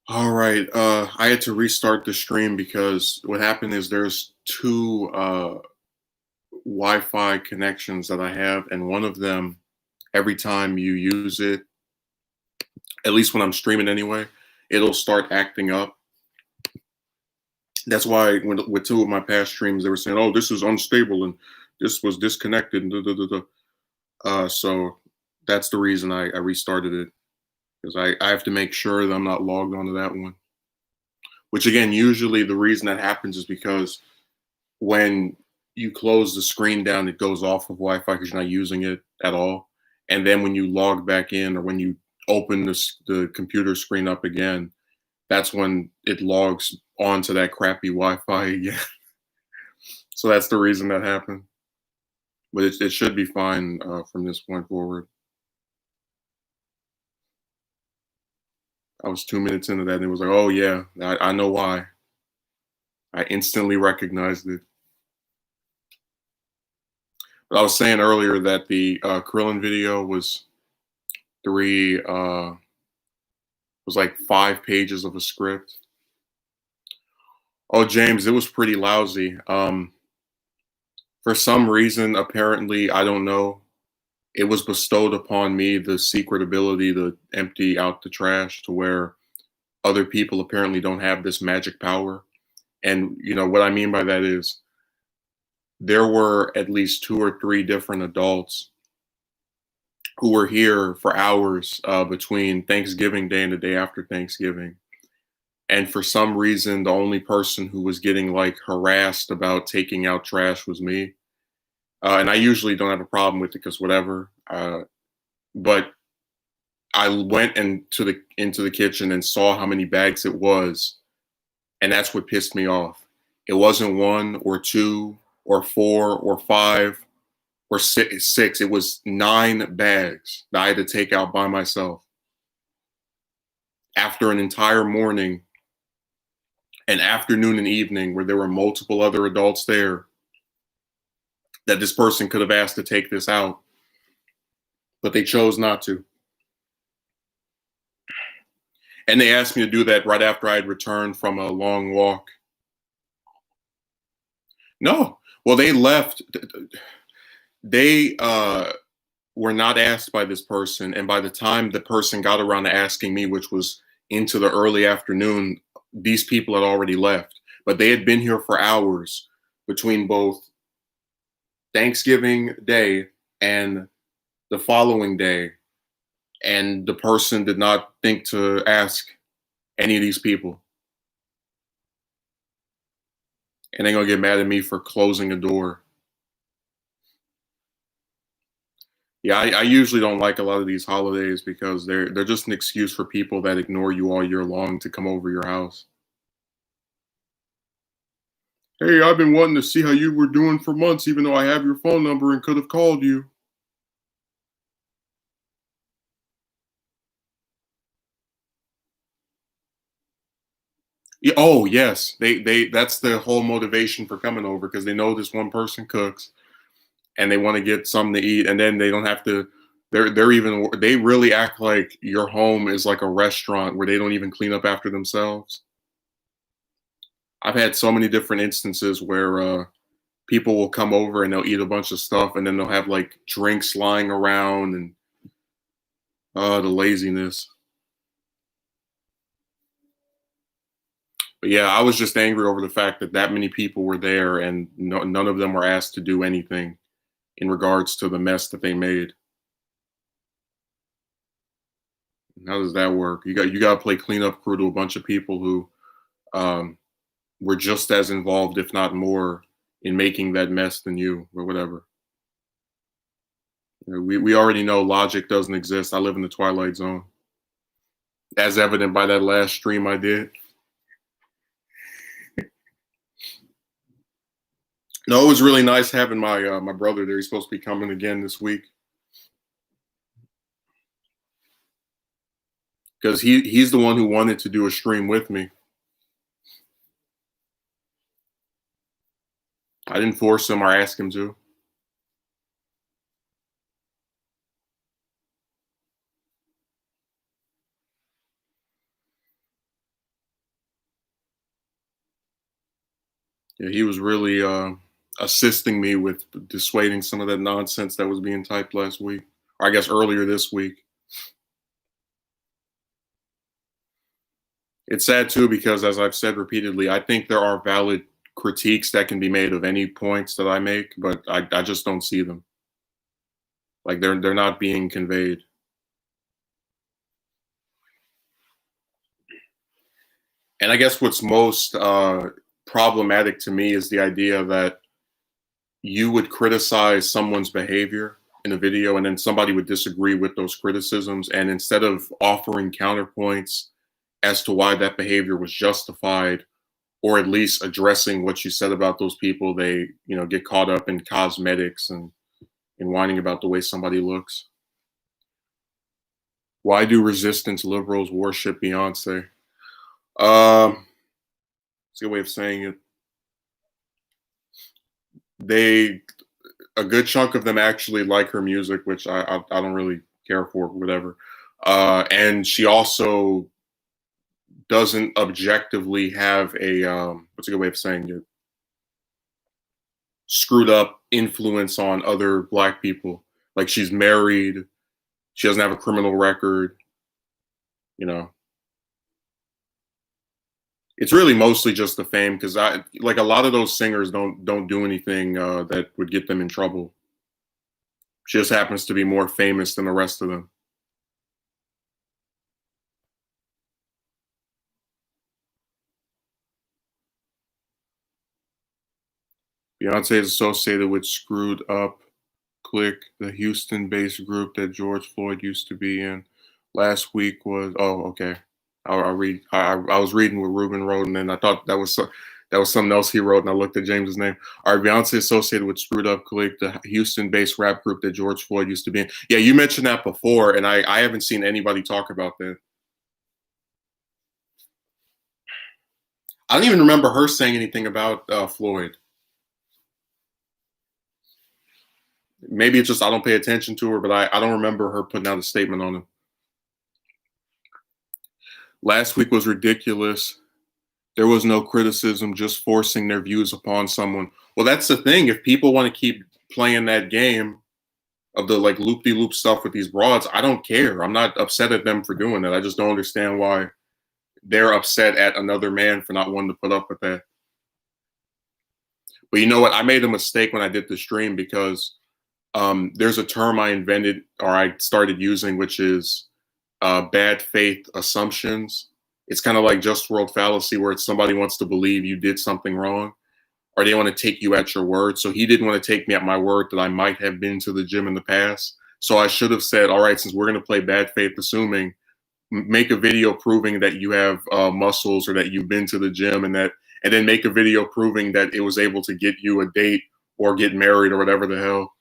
All right. I had to restart the stream because what happened is there's two Wi-Fi connections that I have, and one of them, every time you use it, at least when I'm streaming anyway, it'll start acting up. That's why with two of my past streams, they were saying, "Oh, this is unstable and this was disconnected." And da, da, da, da. So that's the reason I restarted it because I have to make sure that I'm not logged onto that one. Which again, usually the reason that happens is because when you close the screen down, it goes off of Wi-Fi because you're not using it at all. And then when you log back in or when you open the computer screen up again, that's when it logs onto that crappy Wi-Fi again. So that's the reason that happened. But it should be fine from this point forward. I was 2 minutes into that and it was like, oh yeah, I know why. I instantly recognized it. But I was saying earlier that the Krillin video three was like 5 pages of a script. Oh, James, it was pretty lousy. For some reason, apparently, I don't know, it was bestowed upon me the secret ability to empty out the trash to where other people apparently don't have this magic power. And what I mean by that is there were at least two or three different adults who were here for hours between Thanksgiving Day and the day after Thanksgiving. And for some reason, the only person who was getting like harassed about taking out trash was me. And I usually don't have a problem with it because whatever. But I went into the kitchen and saw how many bags it was, and that's what pissed me off. It wasn't one or two or four or five or six. It was 9 bags that I had to take out by myself after an entire morning, an afternoon and evening where there were multiple other adults there that this person could have asked to take this out, but they chose not to. And they asked me to do that right after I had returned from a long walk. No, well, they left. They were not asked by this person, and by the time the person got around to asking me, which was into the early afternoon, these people had already left. But they had been here for hours between both Thanksgiving Day and the following day, and the person did not think to ask any of these people. And they're gonna get mad at me for closing a door. Yeah, I usually don't like a lot of these holidays because they're just an excuse for people that ignore you all year long to come over your house. Hey, I've been wanting to see how you were doing for months, even though I have your phone number and could have called you. Yeah, oh yes, they that's the whole motivation for coming over because they know this one person cooks and they want to get something to eat, and then they don't have to. They really act like your home is like a restaurant where they don't even clean up after themselves. I've had so many different instances where people will come over and they'll eat a bunch of stuff and then they'll have like drinks lying around and the laziness. But yeah, I was just angry over the fact that that many people were there and none of them were asked to do anything in regards to the mess that they made. How does that work? You got to play cleanup crew to a bunch of people who um, were just as involved, if not more, in making that mess than you or whatever. We already know logic doesn't exist. I live in the twilight zone, as evident by that last stream I did. No, it was really nice having my brother there. He's supposed to be coming again this week because he's the one who wanted to do a stream with me. I didn't force him or ask him to. Yeah, he was really assisting me with dissuading some of that nonsense that was being typed last week, or I guess earlier this week. It's sad too because, as I've said repeatedly, I think there are valid critiques that can be made of any points that I make, but I just don't see them. Like they're not being conveyed. And I guess what's most problematic to me is the idea that you would criticize someone's behavior in a video and then somebody would disagree with those criticisms, and instead of offering counterpoints as to why that behavior was justified, or at least addressing what you said about those people, they get caught up in cosmetics and whining about the way somebody looks. Why do resistance liberals worship Beyonce? It's a good way of saying it. They A good chunk of them actually like her music, which I don't really care for, whatever. And she also doesn't objectively have a what's a good way of saying it? Screwed up influence on other black people. Like she's married, she doesn't have a criminal record. You know, it's really mostly just the fame because I like a lot of those singers don't do anything that would get them in trouble. She just happens to be more famous than the rest of them. Beyonce is associated with Screwed Up Click, the Houston-based group that George Floyd used to be in. Last week was okay. I'll read. I was reading what Ruben wrote, and then I thought that was something else he wrote, and I looked at James's name. All right, Beyonce associated with Screwed Up Click, the Houston-based rap group that George Floyd used to be in. Yeah, you mentioned that before, and I haven't seen anybody talk about that. I don't even remember her saying anything about Floyd. Maybe it's just I don't pay attention to her, but I don't remember her putting out a statement on him. Last week was ridiculous. There was no criticism, just forcing their views upon someone. Well, that's the thing. If people want to keep playing that game of the like loop de loop stuff with these broads, I don't care. I'm not upset at them for doing that. I just don't understand why they're upset at another man for not wanting to put up with that. But you know what? I made a mistake when I did the stream because there's a term I invented or I started using, which is bad faith assumptions. It's kind of like just world fallacy, where it's somebody wants to believe you did something wrong, or they want to take you at your word. So he didn't want to take me at my word that I might have been to the gym in the past. So I should have said, all right, since we're going to play bad faith assuming, make a video proving that you have muscles or that you've been to the gym, and then make a video proving that it was able to get you a date or get married or whatever the hell.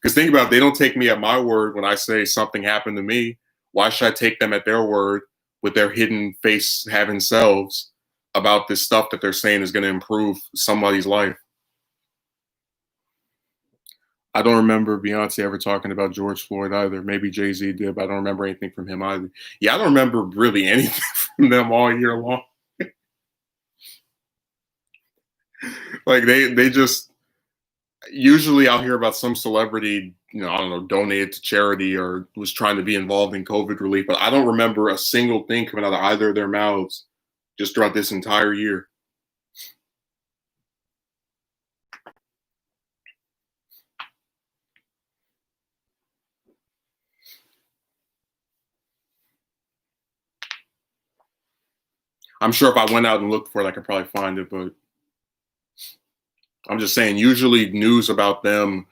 Because think about it, they don't take me at my word when I say something happened to me. Why should I take them at their word with their hidden face having selves about this stuff that they're saying is going to improve somebody's life? I don't remember Beyonce ever talking about George Floyd either. Maybe Jay-Z did, but I don't remember anything from him either. Yeah, I don't remember really anything from them all year long. Like they just usually I'll hear about some celebrity, I don't know, donated to charity or was trying to be involved in COVID relief, but I don't remember a single thing coming out of either of their mouths just throughout this entire year. I'm sure if I went out and looked for it, I could probably find it, but I'm just saying, usually news about them,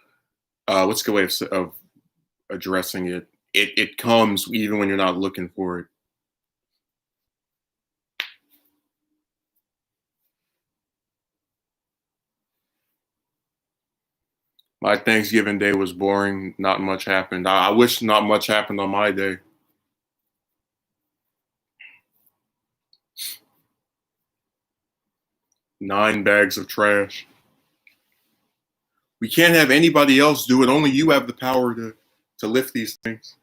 what's a good way of addressing it? It comes even when you're not looking for it. My Thanksgiving day was boring. Not much happened. I wish not much happened on my day. Nine bags of trash. We can't have anybody else do it. Only you have the power to lift these things.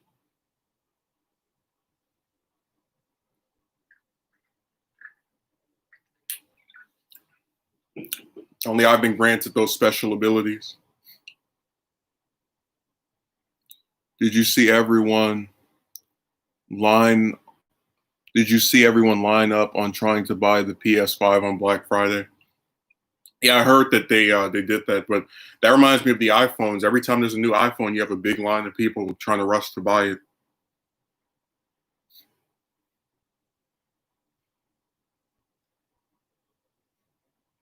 Only I've been granted those special abilities. Did you see everyone line? Did you see everyone line up on trying to buy the PS5 on Black Friday? Yeah, I heard that they did that, but that reminds me of the iPhones. Every time there's a new iPhone, you have a big line of people trying to rush to buy it.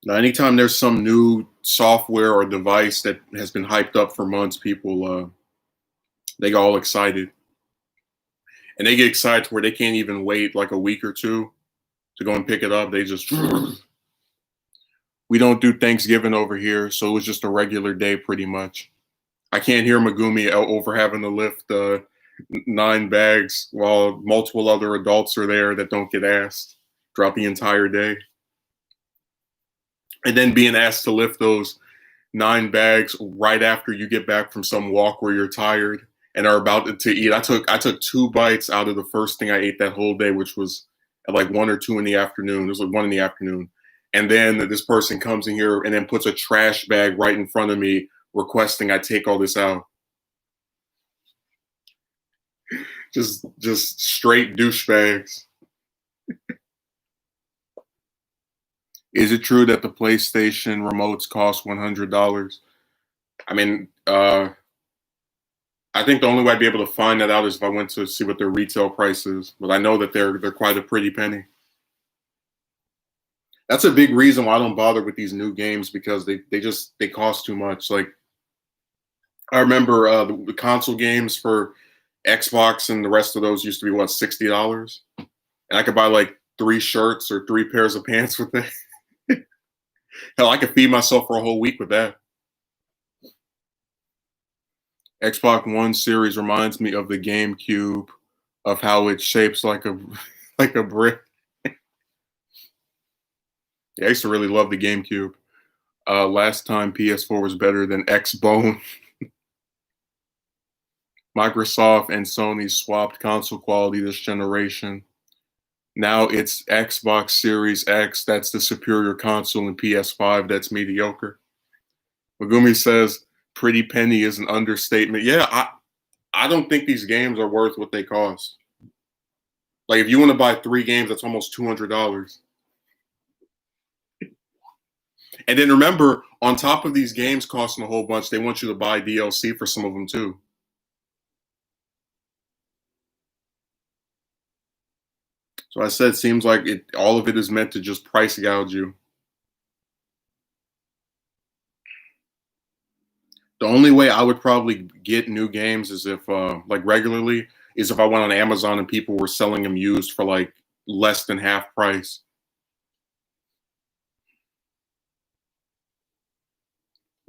Now, anytime there's some new software or device that has been hyped up for months, people they get all excited, and they get excited to where they can't even wait like a week or two to go and pick it up. They just we don't do Thanksgiving over here, so it was just a regular day pretty much. I can't hear Megumi over having to lift 9 bags while multiple other adults are there that don't get asked throughout the entire day. And then being asked to lift those 9 bags right after you get back from some walk where you're tired and are about to eat. I took 2 bites out of the first thing I ate that whole day, which was at like 1 or 2 in the afternoon. It was like 1 in the afternoon. And then this person comes in here and then puts a trash bag right in front of me requesting I take all this out. Just straight douchebags. Is it true that the PlayStation remotes cost $100? I mean, I think the only way I'd be able to find that out is if I went to see what their retail price is. But I know that they're quite a pretty penny. That's a big reason why I don't bother with these new games, because they cost too much. Like, I remember the console games for Xbox and the rest of those used to be what, $60, and I could buy like 3 shirts or 3 pairs of pants with it. Hell, I could feed myself for a whole week with that. Xbox One series reminds me of the GameCube, of how it shapes like a like a brick. Yeah, I used to really love the GameCube. Last time PS4 was better than Xbone. Microsoft and Sony swapped console quality this generation. Now it's Xbox Series X that's the superior console, and PS5 that's mediocre. Megumi says pretty penny is an understatement. Yeah, I don't think these games are worth what they cost. Like, if you want to buy 3 games, that's almost $200. And then remember, on top of these games costing a whole bunch, they want you to buy DLC for some of them too. So I said, it seems like all of it is meant to just price gouge you. The only way I would probably get new games is if, like regularly, is if I went on Amazon and people were selling them used for like less than half price.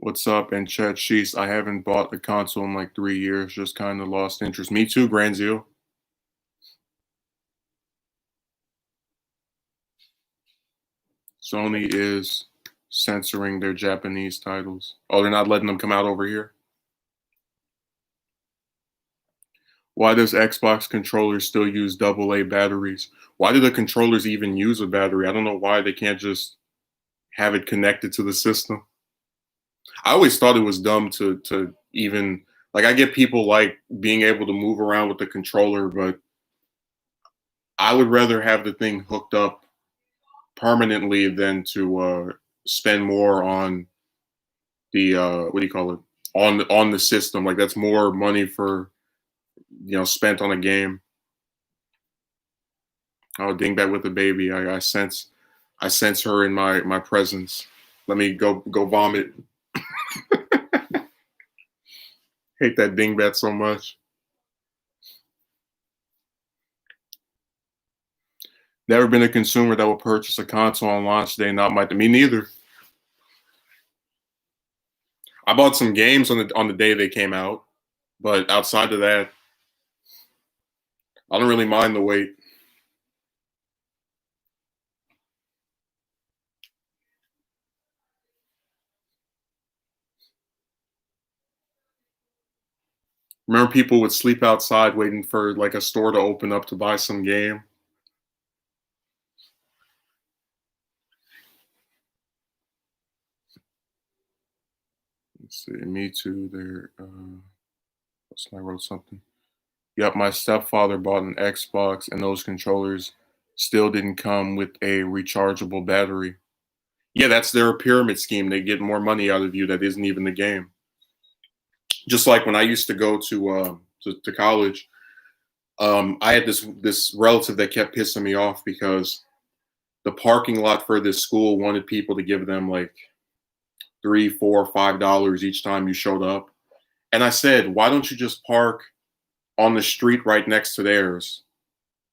What's up? And Chet Sheets, I haven't bought the console in like 3 years, just kind of lost interest. Me too, Granzio. Sony is censoring their Japanese titles. Oh, they're not letting them come out over here? Why does Xbox controllers still use AA batteries? Why do the controllers even use a battery? I don't know why they can't just have it connected to the system. I always thought it was dumb to even, like, I get people like being able to move around with the controller, but I would rather have the thing hooked up permanently than to spend more on the what do you call it, on the system. Like, that's more money for, spent on a game. Oh, dingbat with the baby. I sense her in my presence. Let me go vomit. Hate that dingbat so much. Never been a consumer that will purchase a console on launch day. Not me neither. I bought some games on the day they came out, but outside of that, I don't really mind the wait. Remember, people would sleep outside waiting for like a store to open up to buy some game. Let's see. Me too. There. I wrote something. Yep, my stepfather bought an Xbox, and those controllers still didn't come with a rechargeable battery. Yeah, that's their pyramid scheme. They get more money out of you that isn't even the game. Just like when I used to go to college, I had this relative that kept pissing me off because the parking lot for this school wanted people to give them like $3, $4, $5 each time you showed up. And I said, why don't you just park on the street right next to theirs,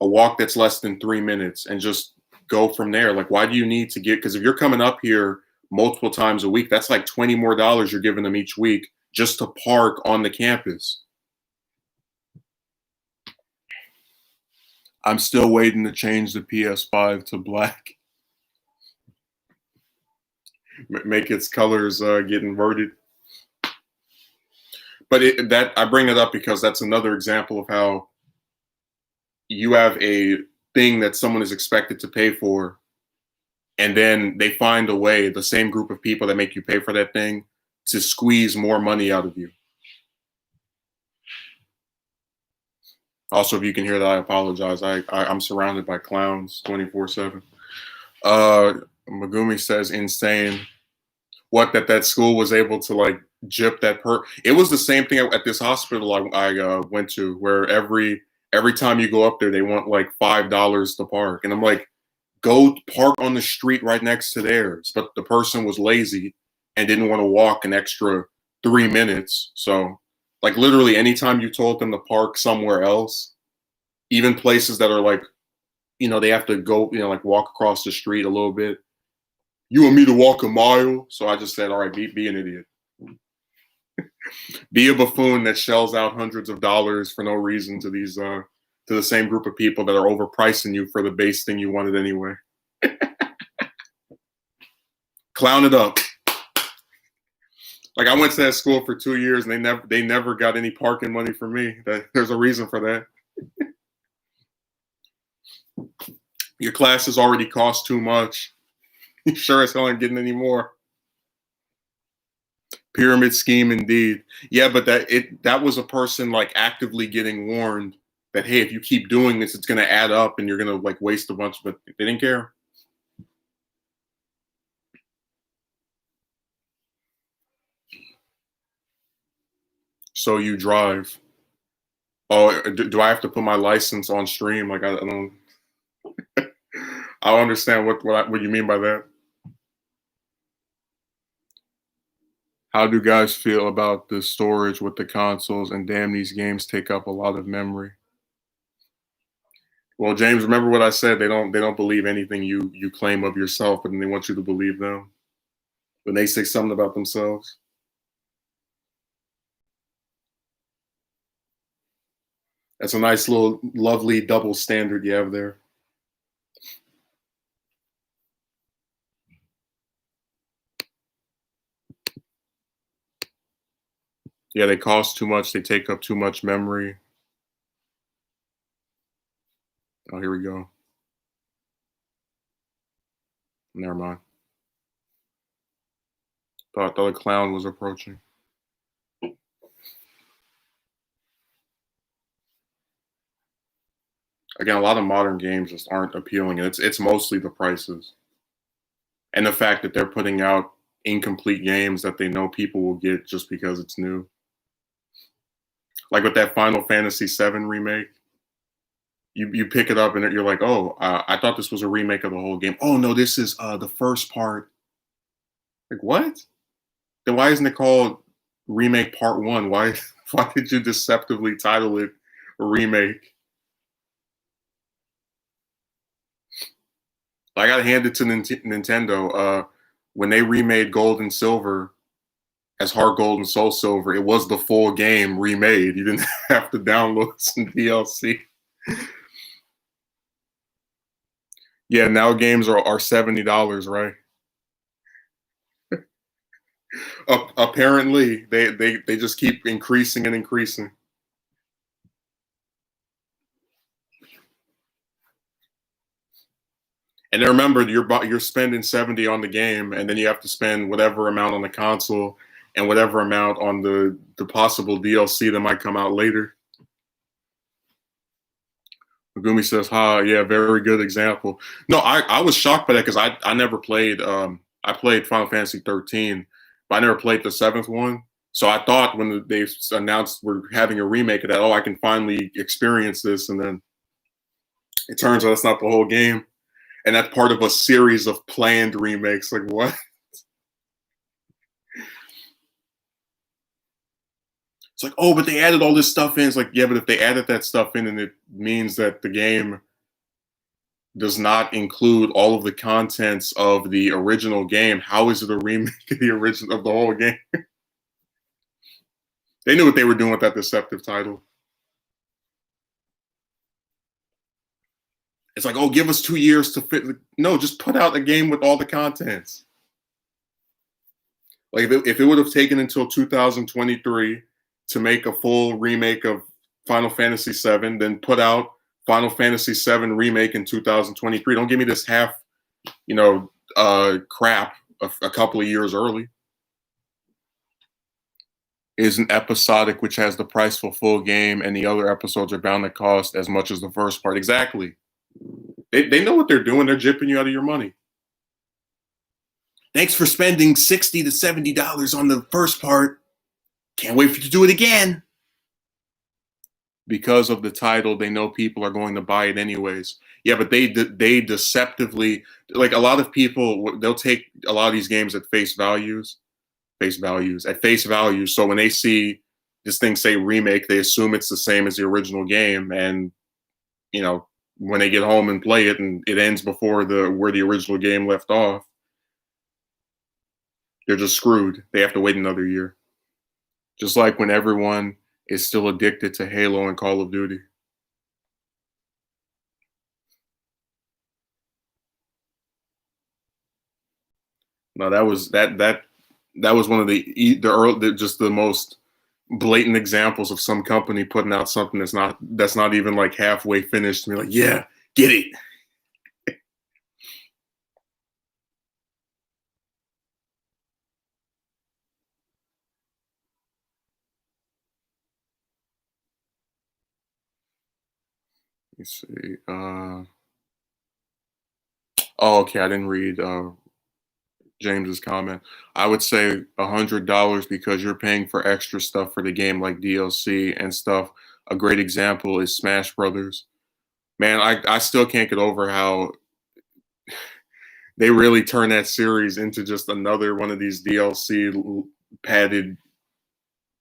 a walk that's less than 3 minutes, and just go from there? Like, why do you need to get, because if you're coming up here multiple times a week, that's like $20 more you're giving them each week just to park on the campus. I'm still waiting to change the PS5 to black. Make its colors get inverted. But that I bring it up because that's another example of how you have a thing that someone is expected to pay for, and then they find a way, the same group of people that make you pay for that thing, to squeeze more money out of you. Also, if you can hear that, I apologize. I'm surrounded by clowns 24/7. Megumi says, insane. What, that school was able to like gyp that It was the same thing at this hospital I went to, where every time you go up there, they want like $5 to park, and I'm like, go park on the street right next to theirs. But the person was lazy and didn't want to walk an extra 3 minutes. So, like, literally, anytime you told them to park somewhere else, even places that are like, they have to go, like walk across the street a little bit. You want me to walk a mile? So I just said, all right, be an idiot. Be a buffoon that shells out hundreds of dollars for no reason to these to the same group of people that are overpricing you for the base thing you wanted anyway. Clown it up. Like, I went to that school for 2 years and they never got any parking money from me. There's a reason for that. Your classes already cost too much. You sure as hell ain't getting any more. Pyramid scheme indeed. Yeah, but that was a person like actively getting warned that, hey, if you keep doing this, it's gonna add up and you're gonna like waste a bunch, but they didn't care. So you drive. Oh, do I have to put my license on stream? Like, I don't I don't understand what you mean by that. How do guys feel about the storage with the consoles? And damn, these games take up a lot of memory. Well, James, remember what I said. They don't believe anything you claim of yourself, but then they want you to believe them when they say something about themselves. That's a nice little lovely double standard you have there. Yeah, they cost too much. They take up too much memory. Oh, here we go. Never mind. Thought the clown was approaching. Again, a lot of modern games just aren't appealing, and it's mostly the prices and the fact that they're putting out incomplete games that they know people will get just because it's new. Like with that Final Fantasy VII remake, you pick it up and you're like, oh, I thought this was a remake of the whole game. Oh no, this is the first part. Like, what? Then why isn't it called Remake Part One? Why did you deceptively title it a remake? I got to hand it to Nintendo. When they remade Gold and Silver as Heart Gold and Soul Silver, it was the full game remade. You didn't have to download some DLC. Yeah, now games are $70, right? Apparently, they just keep increasing and increasing. And then remember, you're spending 70 on the game, and then you have to spend whatever amount on the console, and whatever amount on the possible DLC that might come out later. Megumi says, "Ha, yeah, very good example." No, I was shocked by that because I never played. I played Final Fantasy 13, but I never played the seventh one. So I thought when they announced we're having a remake of that, oh, I can finally experience this, and then it turns out that's not the whole game, and that's part of a series of planned remakes. Like what? It's like, oh, but they added all this stuff in. It's like, yeah, but if they added that stuff in, and it means that the game does not include all of the contents of the original game, how is it a remake of the original of the whole game? They knew what they were doing with that deceptive title. It's like, oh, give us 2 years to fit. No, just put out a game with all the contents. Like if it would have taken until 2023 to make a full remake of Final Fantasy VII, then put out Final Fantasy VII remake in 2023. Don't give me this half, crap a couple of years early. Is an episodic which has the price for full game, and the other episodes are bound to cost as much as the first part. Exactly. They know what they're doing. They're jipping you out of your money. Thanks for spending $60 to $70 on the first part. Can't wait for you to do it again. Because of the title, they know people are going to buy it anyways. Yeah, but they deceptively, like a lot of people, they'll take a lot of these games at face value. So when they see this thing say remake, they assume it's the same as the original game, and when they get home and play it, and it ends before where the original game left off, they're just screwed. They have to wait another year. Just like when everyone is still addicted to Halo and Call of Duty. No, that was one of the most blatant examples of some company putting out something that's not even like halfway finished. And be like, yeah, get it. Let's see. Oh, okay. I didn't read James's comment. I would say $100 because you're paying for extra stuff for the game like DLC and stuff. A great example is Smash Brothers. Man, I still can't get over how they really turn that series into just another one of these DLC padded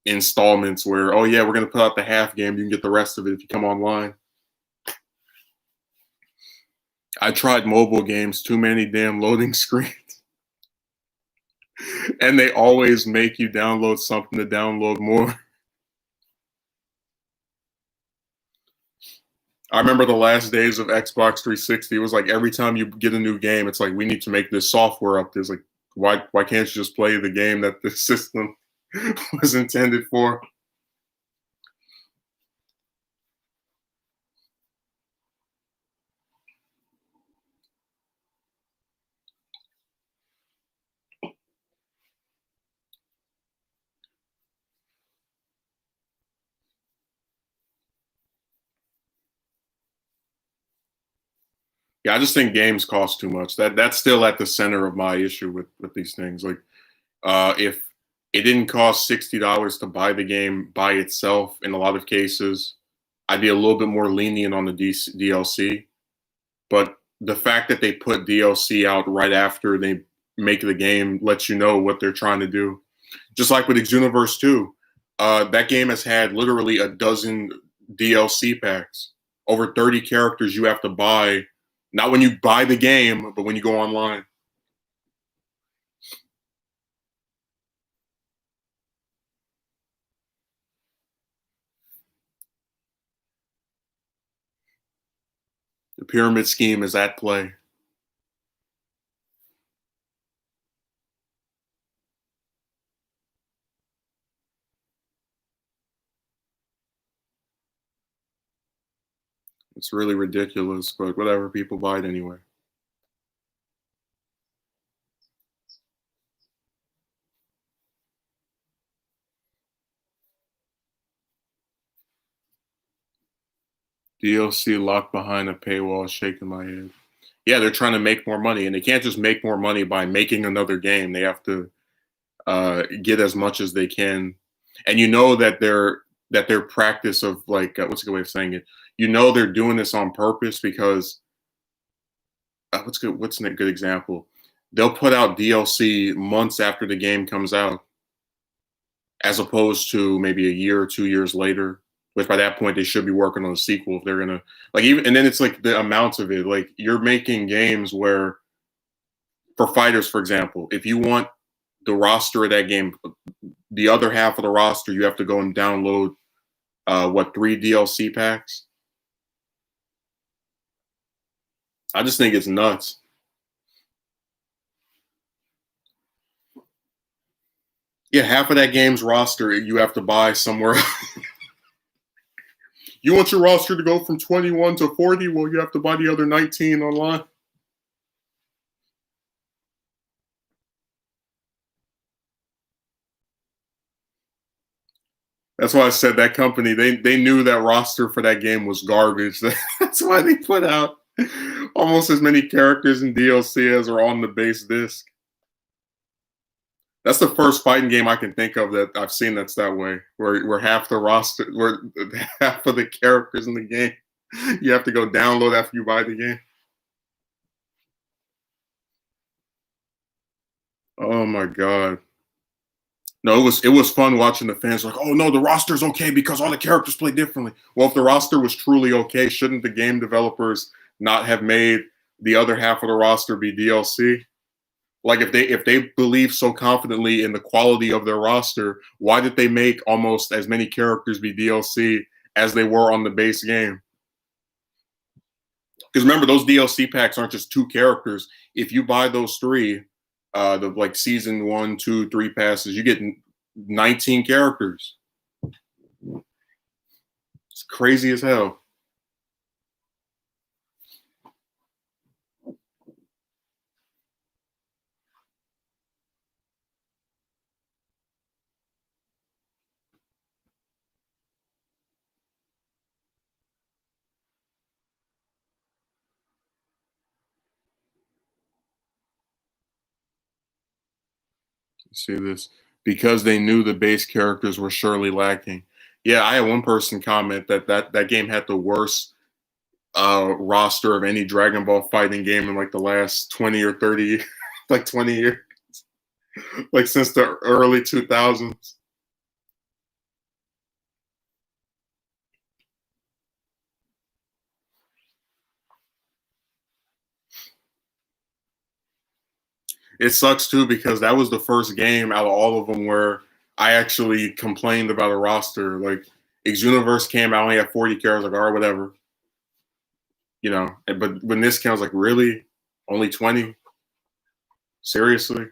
installments where, oh yeah, we're gonna put out the half game, you can get the rest of it if you come online. I tried mobile games, too many damn loading screens. And they always make you download something to download more. I remember the last days of Xbox 360. It was like every time you get a new game, it's like we need to make this software update. It's like why can't you just play the game that the system was intended for? Yeah, I just think games cost too much. That's still at the center of my issue with these things. Like, if it didn't cost $60 to buy the game by itself, in a lot of cases, I'd be a little bit more lenient on the DLC. But the fact that they put DLC out right after they make the game lets you know what they're trying to do. Just like with Xenoverse 2, that game has had literally a dozen DLC packs, over 30 characters you have to buy, not when you buy the game, but when you go online. The pyramid scheme is at play. It's really ridiculous, but whatever, people buy it anyway. DLC locked behind a paywall, shaking my head. Yeah, they're trying to make more money, and they can't just make more money by making another game. They have to get as much as they can, and you know that their practice of like what's a good way of saying it? You know they're doing this on purpose because what's good? What's a good example? They'll put out DLC months after the game comes out, as opposed to maybe a year or 2 years later. Which by that point they should be working on a sequel if they're gonna like even. And then it's like the amounts of it. Like you're making games where, for fighters, for example, if you want the roster of that game, the other half of the roster, you have to go and download what 3 DLC packs. I just think it's nuts. Yeah, half of that game's roster you have to buy somewhere. You want your roster to go from 21 to 40? Well, you have to buy the other 19 online. That's why I said that company, they knew that roster for that game was garbage. That's why they put out almost as many characters in DLC as are on the base disc. That's the first fighting game I can think of that I've seen that's that way, where half the roster, where half of the characters in the game, you have to go download after you buy the game. Oh my god. No, it was fun watching the fans like, oh no, the roster's okay because all the characters play differently. Well, if the roster was truly okay, shouldn't the game developers not have made the other half of the roster be DLC? Like if they believe so confidently in the quality of their roster, why did they make almost as many characters be DLC as they were on the base game? Because remember, those DLC packs aren't just 2 characters. If you buy those 3, the like season 1, 2, 3 passes, you get 19 characters. It's crazy as hell. See this because they knew the base characters were surely lacking. Yeah, I had one person comment that game had the worst roster of any Dragon Ball fighting game in like the last 20 or 30, like 20 years, like since the early 2000s. It sucks too because that was the first game out of all of them where I actually complained about a roster. Like Xuniverse came out, only had 40 characters, like all right, whatever, you know. But when this came, I was like, really, only 20? Seriously?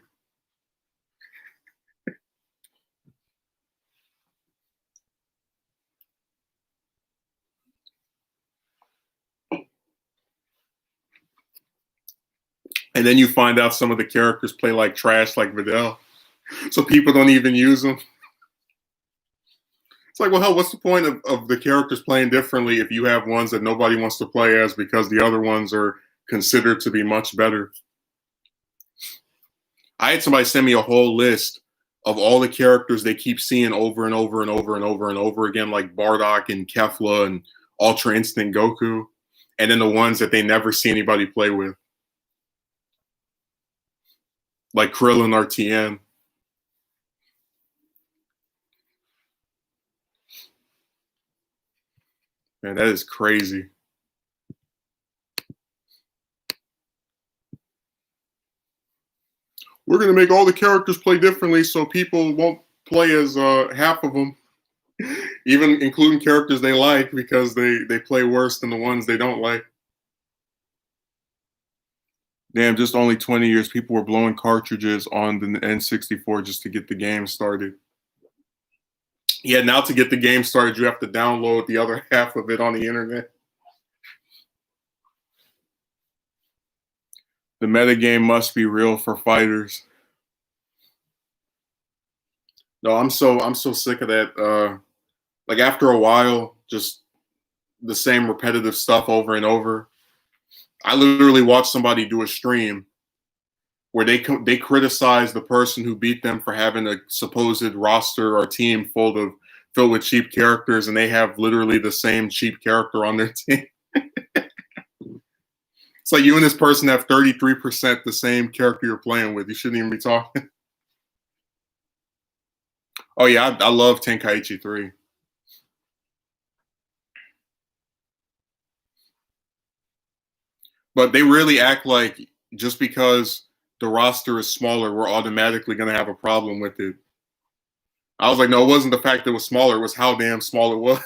And then you find out some of the characters play like trash, like Videl, so people don't even use them. It's like, well, hell, what's the point of the characters playing differently if you have ones that nobody wants to play as because the other ones are considered to be much better? I had somebody send me a whole list of all the characters they keep seeing over and over and over and over and over again, like Bardock and Kefla and Ultra Instinct Goku, and then the ones that they never see anybody play with, like Krillin or Tien. Man, that is crazy. We're gonna make all the characters play differently so people won't play as half of them, even including characters they like because they play worse than the ones they don't like. Damn, just only 20 years, people were blowing cartridges on the N64 just to get the game started. Yeah, now to get the game started, you have to download the other half of it on the internet. The metagame must be real for fighters. No, I'm so sick of that. Like after a while, just the same repetitive stuff over and over. I literally watched somebody do a stream where they criticize the person who beat them for having a supposed roster or team filled with cheap characters, and they have literally the same cheap character on their team. It's like you and this person have 33% the same character you're playing with. You shouldn't even be talking. Oh yeah, I love Tenkaichi 3. But they really act like just because the roster is smaller, we're automatically going to have a problem with it. I was like, no, it wasn't the fact that it was smaller. It was how damn small it was.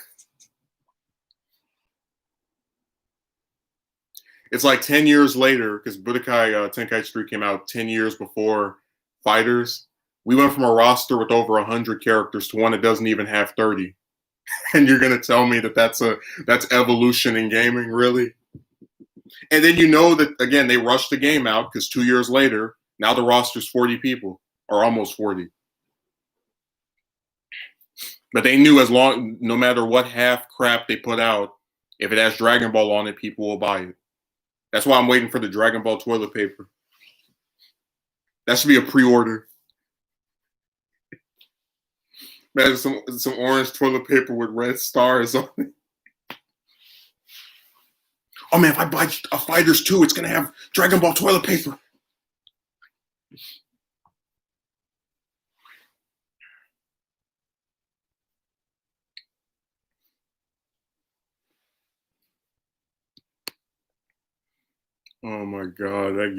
It's like 10 years later, because Budokai Tenkaichi 3 came out 10 years before Fighters. We went from a roster with over 100 characters to one that doesn't even have 30. And you're going to tell me that that's evolution in gaming, really? And then you know that, again, they rushed the game out because 2 years later, now the roster's 40 people, or almost 40. But they knew no matter what half crap they put out, if it has Dragon Ball on it, people will buy it. That's why I'm waiting for the Dragon Ball toilet paper. That should be a pre-order. Man, some orange toilet paper with red stars on it. Oh man, if I buy a Fighters 2, it's gonna have Dragon Ball toilet paper. Oh my god, that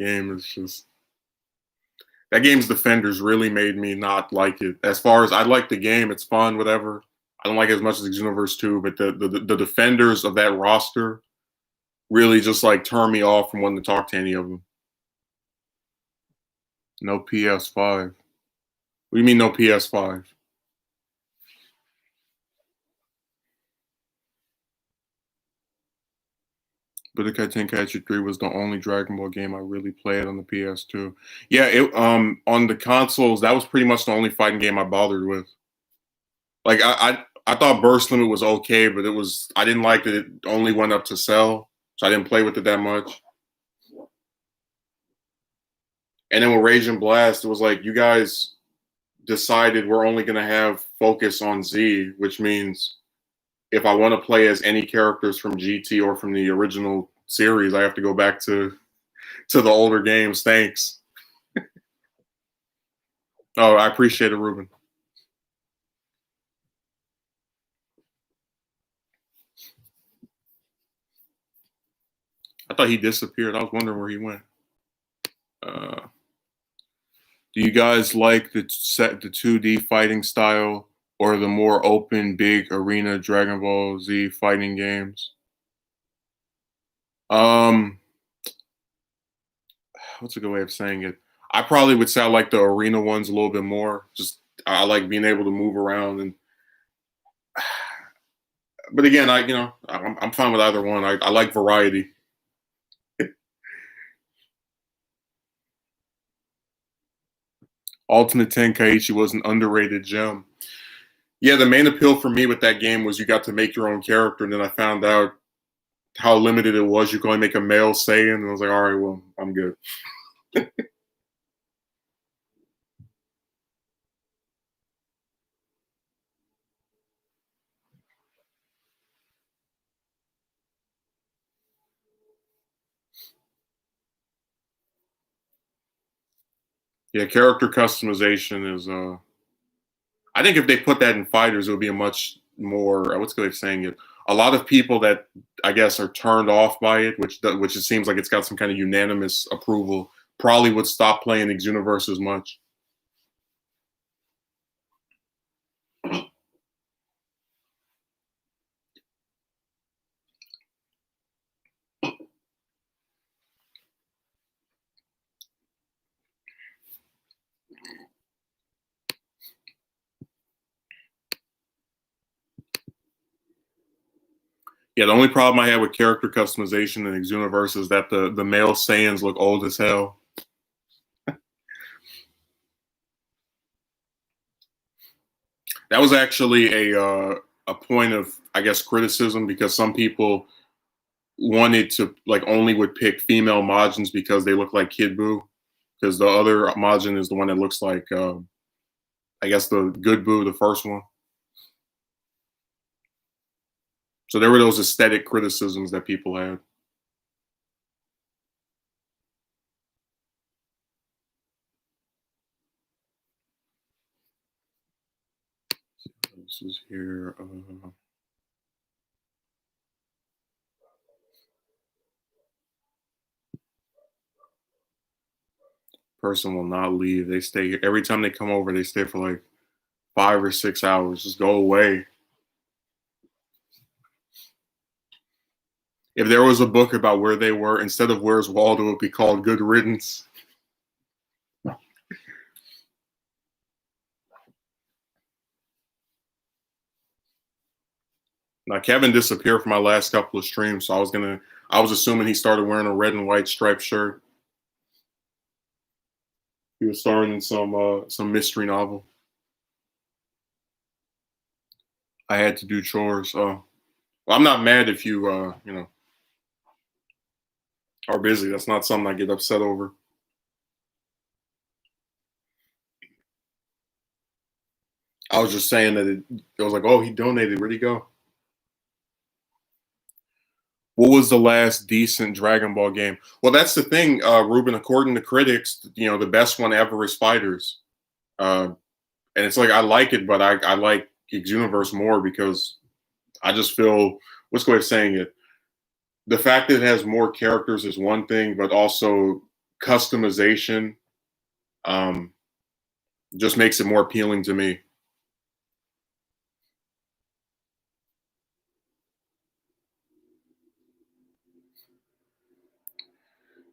game's defenders really made me not like it. As far as I like the game, it's fun, whatever. I don't like it as much as Xenoverse 2, but the defenders of that roster really just like turn me off from wanting to talk to any of them. No PS5. What do you mean no PS5? Budokai Tenkaichi 3 was the only Dragon Ball game I really played on the PS2. Yeah, on the consoles, that was pretty much the only fighting game I bothered with. Like I thought Burst Limit was okay, but I didn't like that it only went up to Cell, so I didn't play with it that much. And then with Rage and Blast, it was like you guys decided we're only gonna have focus on Z, which means if I want to play as any characters from GT or from the original series, I have to go back to the older games. Thanks. Oh, I appreciate it, Ruben. I thought he disappeared. I was wondering where he went. Do you guys like the 2D fighting style or the more open, big arena Dragon Ball Z fighting games? What's a good way of saying it? I probably would say I like the arena ones a little bit more. Just I like being able to move around and. But again, I'm fine with either one. I like variety. Ultimate Tenkaichi was an underrated gem. Yeah, the main appeal for me with that game was you got to make your own character, and then I found out how limited it was. You could only make a male Saiyan, and I was like, all right, well, I'm good. Yeah, character customization is. I think if they put that in fighters, it would be a much more. What's good saying it? A lot of people that I guess are turned off by it, which it seems like it's got some kind of unanimous approval, probably would stop playing Xenoverse as much. Yeah, the only problem I had with character customization in Xenoverse is that the male Saiyans look old as hell. That was actually a point of, I guess, criticism because some people wanted to like only would pick female Majins because they look like Kid Buu, because the other Majin is the one that looks like I guess the good Buu, the first one. So there were those aesthetic criticisms that people had. This is here. Person will not leave. They stay here. Every time they come over, they stay for like 5 or 6 hours. Just go away. If there was a book about where they were, instead of Where's Waldo, it would be called Good Riddance. Now Kevin disappeared from my last couple of streams, so I was assuming he started wearing a red and white striped shirt. He was starring in some mystery novel. I had to do chores. Well, I'm not mad if you you know, are busy. That's not something I get upset over. I was just saying that it was like, oh, he donated. Where'd he go? What was the last decent Dragon Ball game? Well, that's the thing, Ruben. According to critics, you know, the best one ever is Fighters, and it's like I like it, but I like Xenoverse more because I just feel, what's the way of saying it? The fact that it has more characters is one thing, but also customization um, just makes it more appealing to me.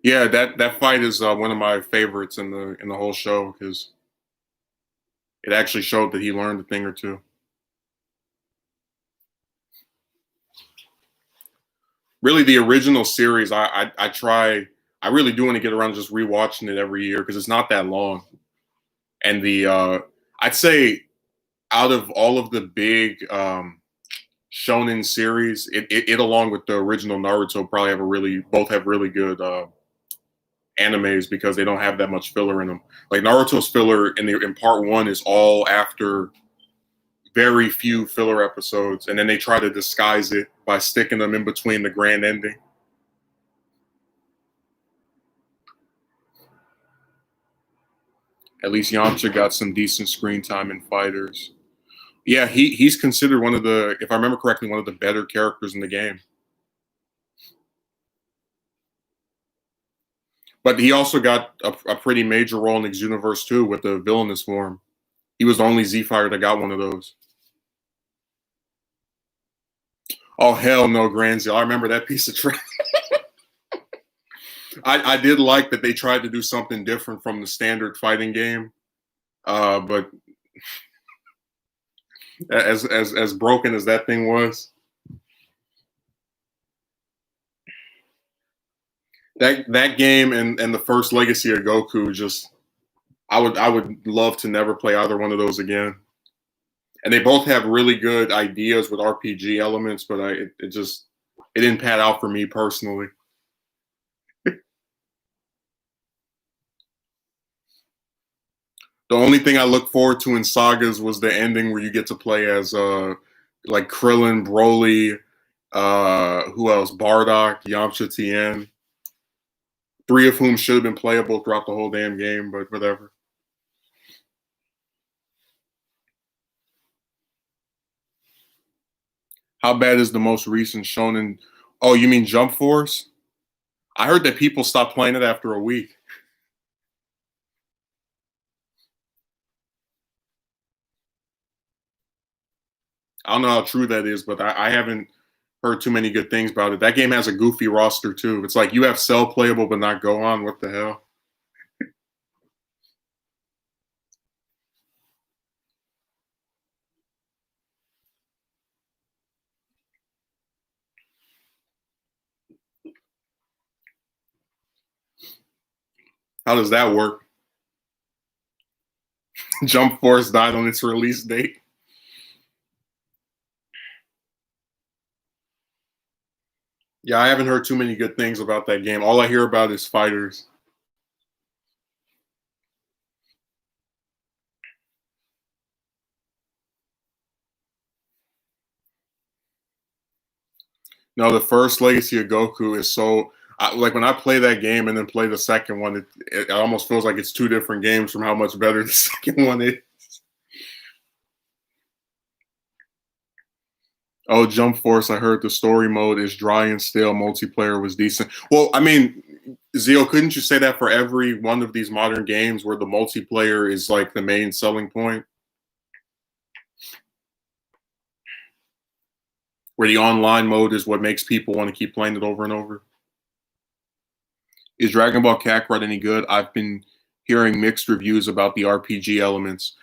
Yeah, that fight is one of my favorites in the whole show because it actually showed that he learned a thing or two. Really, the original series, I try. I really do want to get around to just rewatching it every year because it's not that long. And the I'd say out of all of the big shonen series, it along with the original Naruto probably have a really both have really good animes because they don't have that much filler in them. Like Naruto's filler in part one is all after very few filler episodes, and then they try to disguise it by sticking them in between the grand ending. At least Yamcha got some decent screen time in Fighters. Yeah, he's considered one of the, if I remember correctly, one of the better characters in the game. But he also got a pretty major role in Xenoverse too with the villainous form. He was the only Z fighter that got one of those. Oh hell no, Granzio! I remember that piece of trash. I did like that they tried to do something different from the standard fighting game, but as broken as that thing was, that game and the first Legacy of Goku just I would love to never play either one of those again. And they both have really good ideas with RPG elements, but it just it didn't pan out for me personally. The only thing I look forward to in sagas was the ending where you get to play as like Krillin, Broly, who else? Bardock, Yamcha, Tien. Three of whom should have been playable throughout the whole damn game, but whatever. How bad is the most recent shonen? Oh, you mean Jump Force? I heard that people stopped playing it after a week. I don't know how true that is, but I haven't heard too many good things about it. That game has a goofy roster too. It's like you have Cell playable but not Gohan. What the hell? How does that work? Jump Force died on its release date. Yeah, I haven't heard too many good things about that game. All I hear about is fighters. No, the first Legacy of Goku is so like when I play that game and then play the second one, it almost feels like it's two different games from how much better the second one is. Oh, Jump Force! I heard the story mode is dry and stale. Multiplayer was decent. Well, I mean, Zio, couldn't you say that for every one of these modern games where the multiplayer is like the main selling point? Where the online mode is what makes people want to keep playing it over and over? Is Dragon Ball Kakarot any good? I've been hearing mixed reviews about the RPG elements.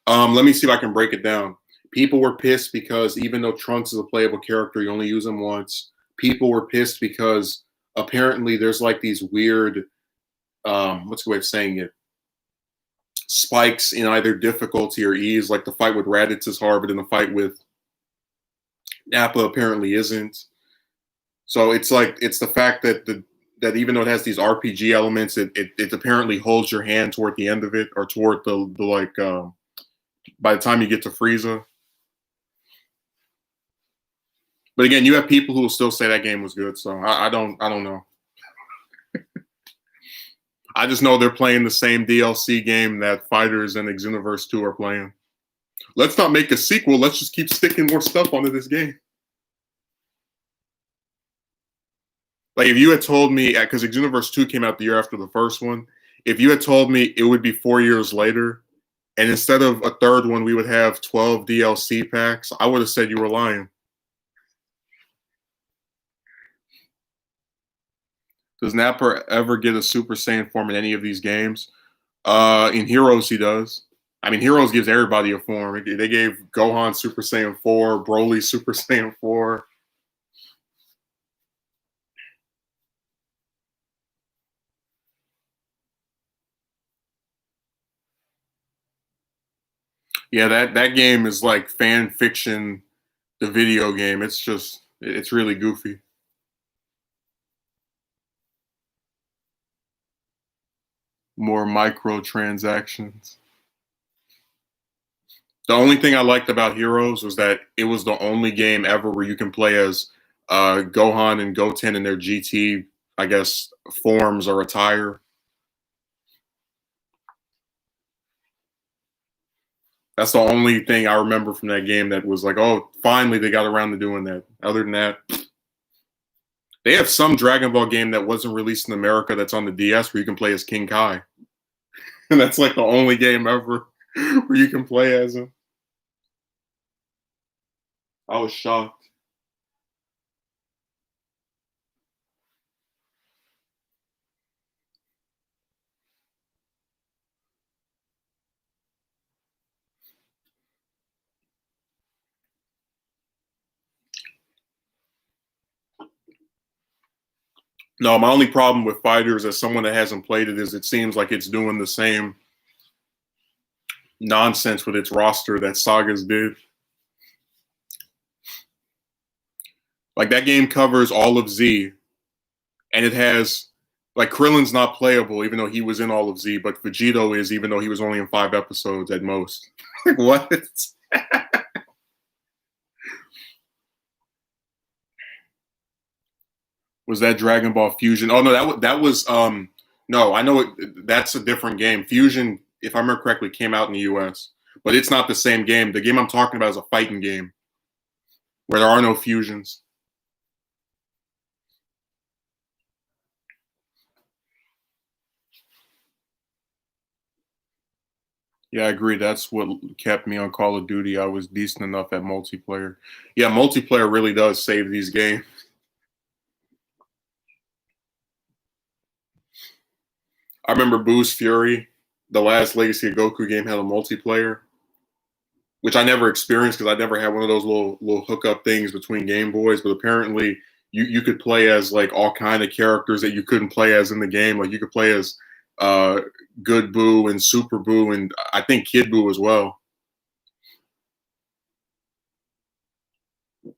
Let me see if I can break it down. People were pissed because even though Trunks is a playable character, you only use him once. People were pissed because apparently there's like these weird, what's the way of saying it? Spikes in either difficulty or ease. Like the fight with Raditz is hard, but then the fight with Nappa apparently isn't. So it's like it's the fact that that even though it has these RPG elements, it apparently holds your hand toward the end of it or toward the like by the time you get to Frieza. But again, you have people who will still say that game was good. So I don't know. I just know they're playing the same DLC game that Fighters and Xenoverse 2 are playing. Let's not make a sequel. Let's just keep sticking more stuff onto this game. Like if you had told me, because Xenoverse 2 came out the year after the first one, if you had told me it would be 4 years later, and instead of a third one, we would have 12 DLC packs, I would have said you were lying. Does Napper ever get a Super Saiyan form in any of these games? In Heroes, he does. I mean, Heroes gives everybody a form. They gave Gohan Super Saiyan 4, Broly Super Saiyan 4. Yeah, that game is like fan fiction, the video game. It's really goofy. More microtransactions. The only thing I liked about Heroes was that it was the only game ever where you can play as Gohan and Goten in their GT, I guess, forms or attire. That's the only thing I remember from that game that was like, oh, finally they got around to doing that. Other than that, they have some Dragon Ball game that wasn't released in America that's on the DS where you can play as King Kai. And that's like the only game ever where you can play as him. I was shocked. No, my only problem with Fighters as someone that hasn't played it is it seems like it's doing the same nonsense with its roster that Sagas did. Like that game covers all of Z, and it has like Krillin's not playable even though he was in all of Z, but Vegito is even though he was only in 5 episodes at most. Like what? Was that Dragon Ball Fusion? Oh no, that was no, I know that's a different game. Fusion, if I remember correctly, came out in the US, but it's not the same game. The game I'm talking about is a fighting game where there are no fusions. Yeah, I agree. That's what kept me on Call of Duty. I was decent enough at multiplayer. Yeah, multiplayer really does save these games. I remember Boost Fury, the last Legacy of Goku game had a multiplayer, which I never experienced because I never had one of those little hookup things between Game Boys. But apparently, you could play as like all kind of characters that you couldn't play as in the game. Like you could play as uh, Good Boo and Super Boo, and I think Kid Boo as well. The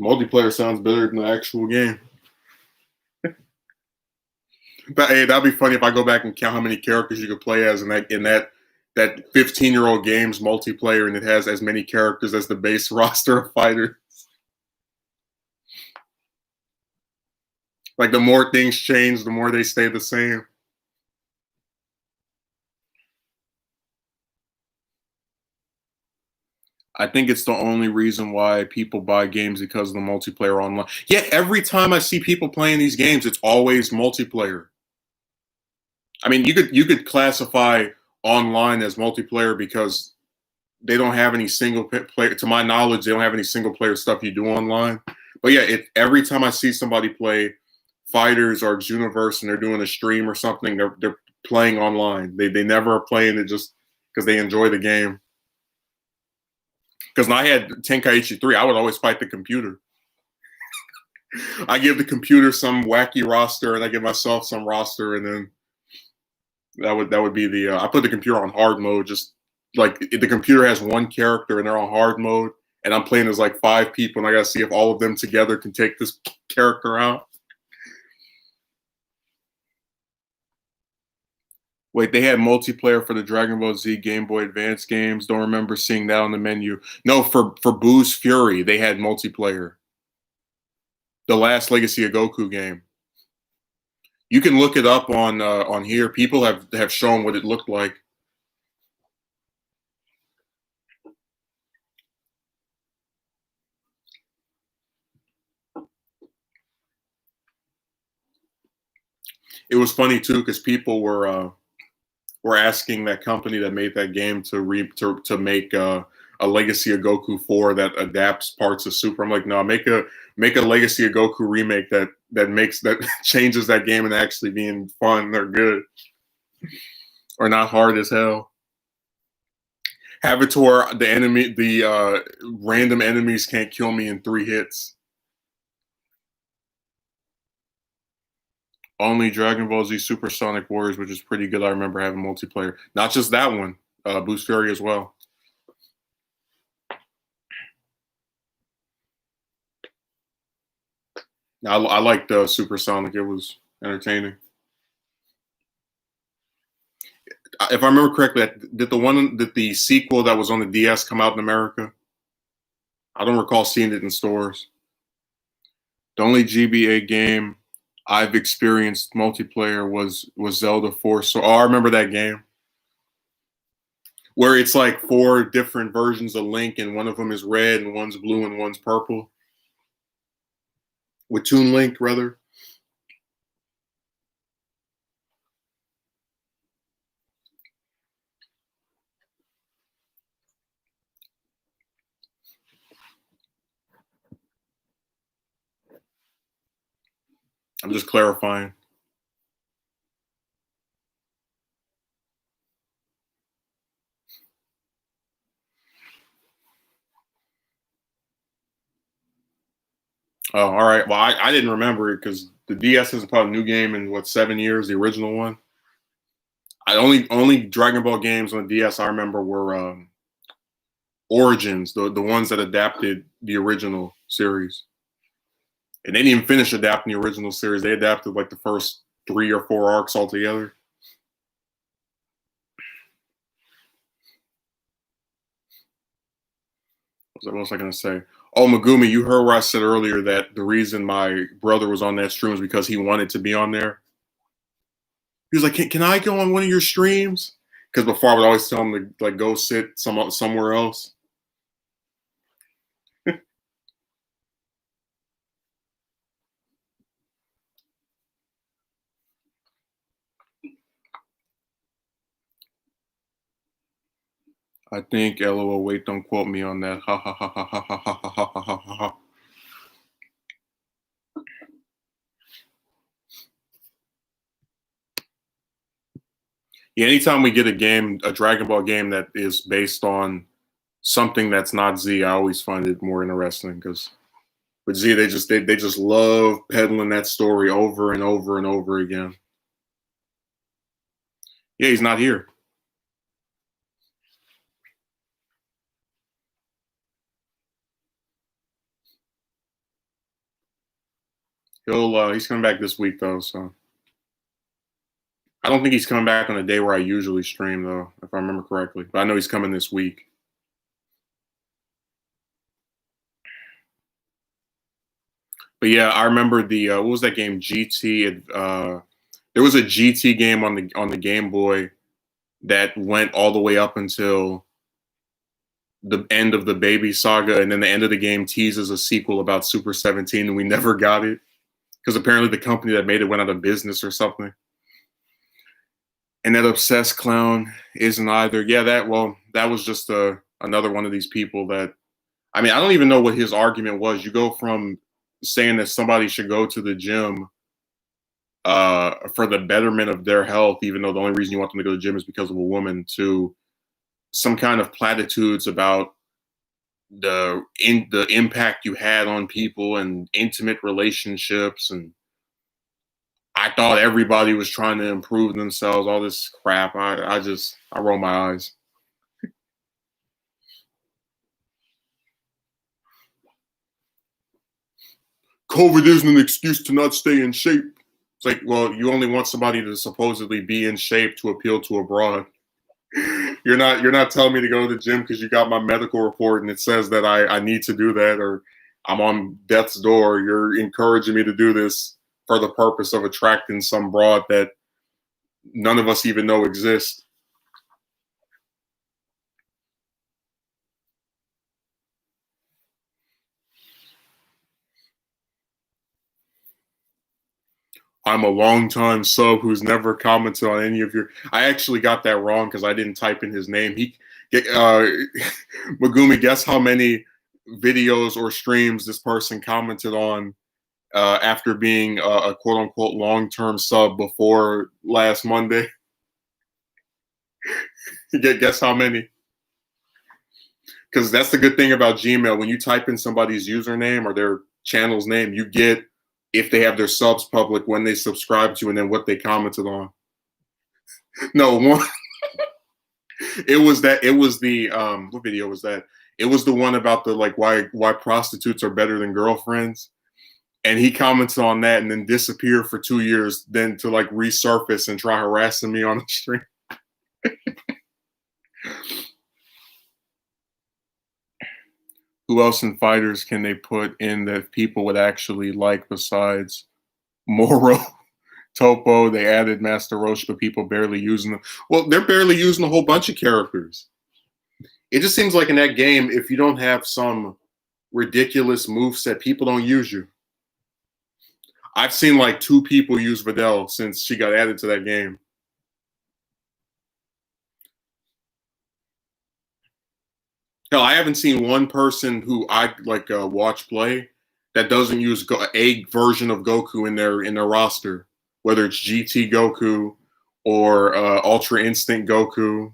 multiplayer sounds better than the actual game. But hey, that'd be funny if I go back and count how many characters you could play as in that 15-year-old game's multiplayer, and it has as many characters as the base roster of fighters. Like the more things change, the more they stay the same. I think it's the only reason why people buy games because of the multiplayer online. Yeah, every time I see people playing these games, it's always multiplayer. I mean, you could classify online as multiplayer because they don't have any single player. To my knowledge, they don't have any single player stuff you do online. But yeah, every time I see somebody play Fighters or Juniverse and they're doing a stream or something, they're playing online. They never are playing it just because they enjoy the game. Because when I had Tenkaichi 3, I would always fight the computer. I give the computer some wacky roster, and I give myself some roster, and then that would be the. I put the computer on hard mode, just like if the computer has one character and they're on hard mode, and I'm playing as like 5 people, and I gotta see if all of them together can take this character out. Wait, they had multiplayer for the Dragon Ball Z Game Boy Advance games. Don't remember seeing that on the menu. No, for Boo's Fury, they had multiplayer. The last Legacy of Goku game. You can look it up on here. People have shown what it looked like. It was funny too because people were asking that company that made that game to make a Legacy of Goku 4 that adapts parts of Super. I'm like, no, make a Legacy of Goku remake that changes that game and actually being fun or good or not hard as hell. Have it to where the random enemies can't kill me in 3 hits. Only Dragon Ball Z Super Sonic Warriors, which is pretty good. I remember having multiplayer. Not just that one, Boost Fury as well. I liked Super Sonic. It was entertaining. If I remember correctly, did the sequel that was on the DS come out in America? I don't recall seeing it in stores. The only GBA game I've experienced multiplayer was Zelda Force. So I remember that game where it's like 4 different versions of Link, and one of them is red, and one's blue, and one's purple. With Toon Link, rather. I'm just clarifying. Oh, all right. Well, I didn't remember it because the DS hasn't put a new game in what 7 years. The original one. I only Dragon Ball games on the DS I remember were Origins, the ones that adapted the original series. And they didn't even finish adapting the original series. They adapted like the first 3 or 4 arcs altogether. What was I going to say? Oh, Megumi, you heard where I said earlier that the reason my brother was on that stream was because he wanted to be on there. He was like, can I go on one of your streams? Because before I would always tell him to like go sit somewhere else. I think LOL. Wait, don't quote me on that. Ha ha ha ha ha ha ha ha ha ha ha. Yeah, anytime we get a Dragon Ball game that is based on something that's not Z, I always find it more interesting because with Z, they just love peddling that story over and over and over again. Yeah, he's not here. He's coming back this week though, so I don't think he's coming back on a day where I usually stream though, if I remember correctly. But I know he's coming this week. But yeah, I remember the what was that game? GT. There was a GT game on the Game Boy that went all the way up until the end of the Baby Saga, and then the end of the game teases a sequel about Super 17, and we never got it because apparently the company that made it went out of business or something. And that obsessed clown isn't either. Yeah, that was just another one of these people that, I mean, I don't even know what his argument was. You go from saying that somebody should go to the gym for the betterment of their health, even though the only reason you want them to go to the gym is because of a woman, to some kind of platitudes about the impact you had on people and intimate relationships. And I thought everybody was trying to improve themselves, all this crap. I roll my eyes. COVID isn't an excuse to not stay in shape. It's like, well, you only want somebody to supposedly be in shape to appeal to a broad. You're not telling me to go to the gym because you got my medical report and it says that I need to do that, or I'm on death's door. You're encouraging me to do this for the purpose of attracting some broad that none of us even know exists. I'm a longtime sub who's never commented on any of your. I actually got that wrong because I didn't type in his name. Megumi, guess how many videos or streams this person commented on after being a quote unquote long term sub before last Monday? Guess how many? Because that's the good thing about Gmail. When you type in somebody's username or their channel's name, you get if they have their subs public, when they subscribe to, and then what they commented on. No, one. It was the what video was that? It was the one about the like why prostitutes are better than girlfriends. And he commented on that and then disappeared for 2 years, then to like resurface and try harassing me on the stream. Who else in fighters can they put in that people would actually like besides Moro, Topo? They added Master Roshi, but people barely using them. Well, they're barely using a whole bunch of characters. It just seems like in that game, if you don't have some ridiculous moveset, people don't use you. I've seen like 2 people use Videl since she got added to that game. Hell, I haven't seen one person who I like watch play that doesn't use a version of Goku in their roster, whether it's GT Goku or Ultra Instinct Goku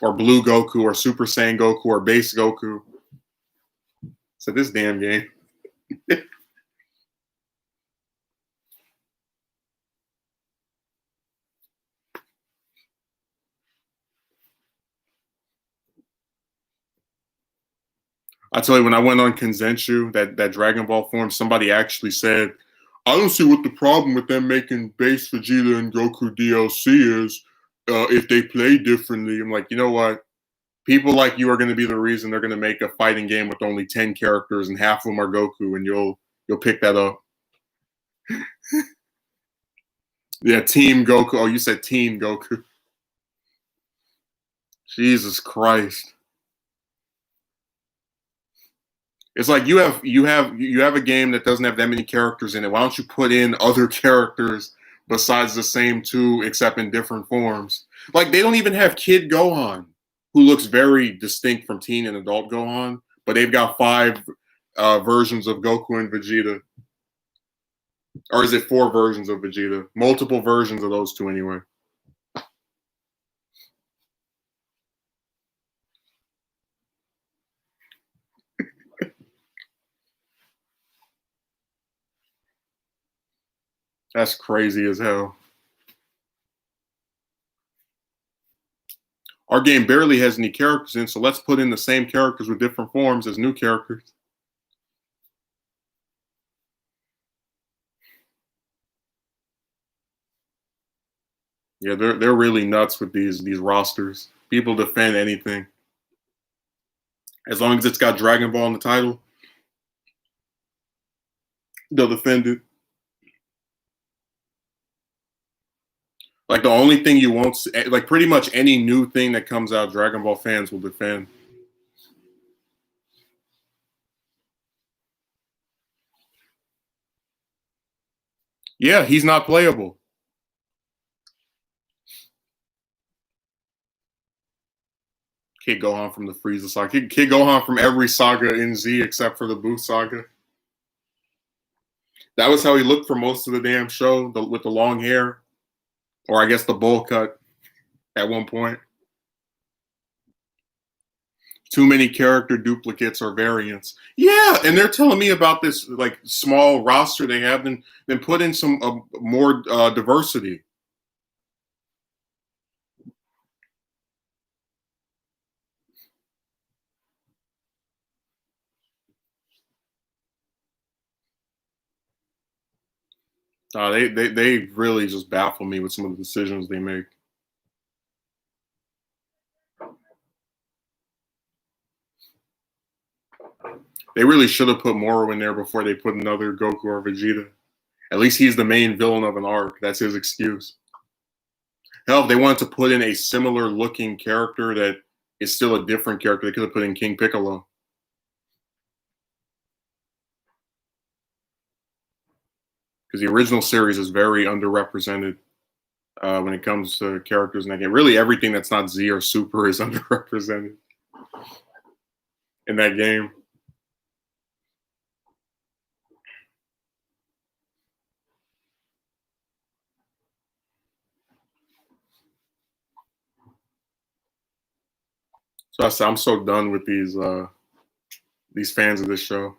or Blue Goku or Super Saiyan Goku or Base Goku. So this damn game. I tell you, when I went on Kensenshu, that Dragon Ball forum, somebody actually said, I don't see what the problem with them making base Vegeta and Goku DLC is if they play differently. I'm like, you know what? People like you are going to be the reason they're going to make a fighting game with only 10 characters and half of them are Goku, and you'll pick that up. Yeah, Team Goku. Oh, you said Team Goku. Jesus Christ. It's like you have a game that doesn't have that many characters in it. Why don't you put in other characters besides the same 2, except in different forms? Like they don't even have Kid Gohan, who looks very distinct from teen and adult Gohan, but they've got 5 versions of Goku and Vegeta. Or is it 4 versions of Vegeta? Multiple versions of those 2 anyway. That's crazy as hell. Our game barely has any characters in, so let's put in the same characters with different forms as new characters. Yeah, they're really nuts with these rosters. People defend anything as long as it's got Dragon Ball in the title. They'll defend it. Like the only thing you won't see, like pretty much any new thing that comes out, Dragon Ball fans will defend. Yeah, he's not playable. Kid Gohan from the Frieza saga. Kid Gohan from every saga in Z except for the Buu saga. That was how he looked for most of the damn show, with the long hair, or I guess the bowl cut at one point. Too many character duplicates or variants. Yeah, and they're telling me about this like small roster they have, then put in some more diversity. They really just baffle me with some of the decisions they make. They really should have put Moro in there before they put another Goku or Vegeta. At least he's the main villain of an arc. That's his excuse. Hell, if they wanted to put in a similar looking character that is still a different character, they could have put in King Piccolo. Because the original series is very underrepresented when it comes to characters in that game. Really, everything that's not Z or Super is underrepresented in that game. So I'm so done with these fans of this show.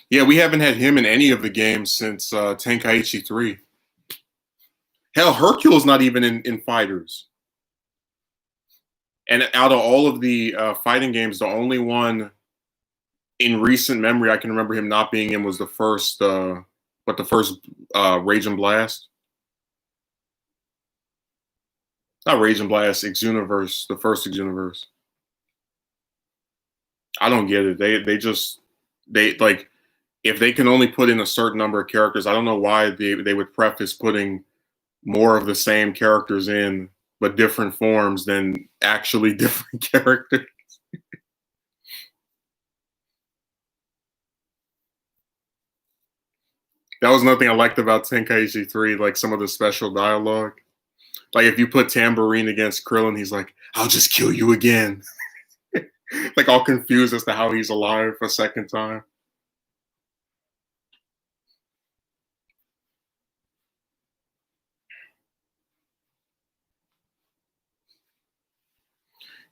Yeah, we haven't had him in any of the games since Tenkaichi 3. Hell, Hercule's not even in Fighters. And out of all of the fighting games, the only one in recent memory I can remember him not being in was the first, Rage and Blast. Not Rage and Blast, Xenoverse, the first Xenoverse. I don't get it. They like if they can only put in a certain number of characters, I don't know why they would preface putting more of the same characters in, but different forms than actually different characters. That was nothing I liked about Tenkaichi 3, like some of the special dialogue. Like if you put Tambourine against Krillin, he's like, I'll just kill you again. Like all confused as to how he's alive a second time.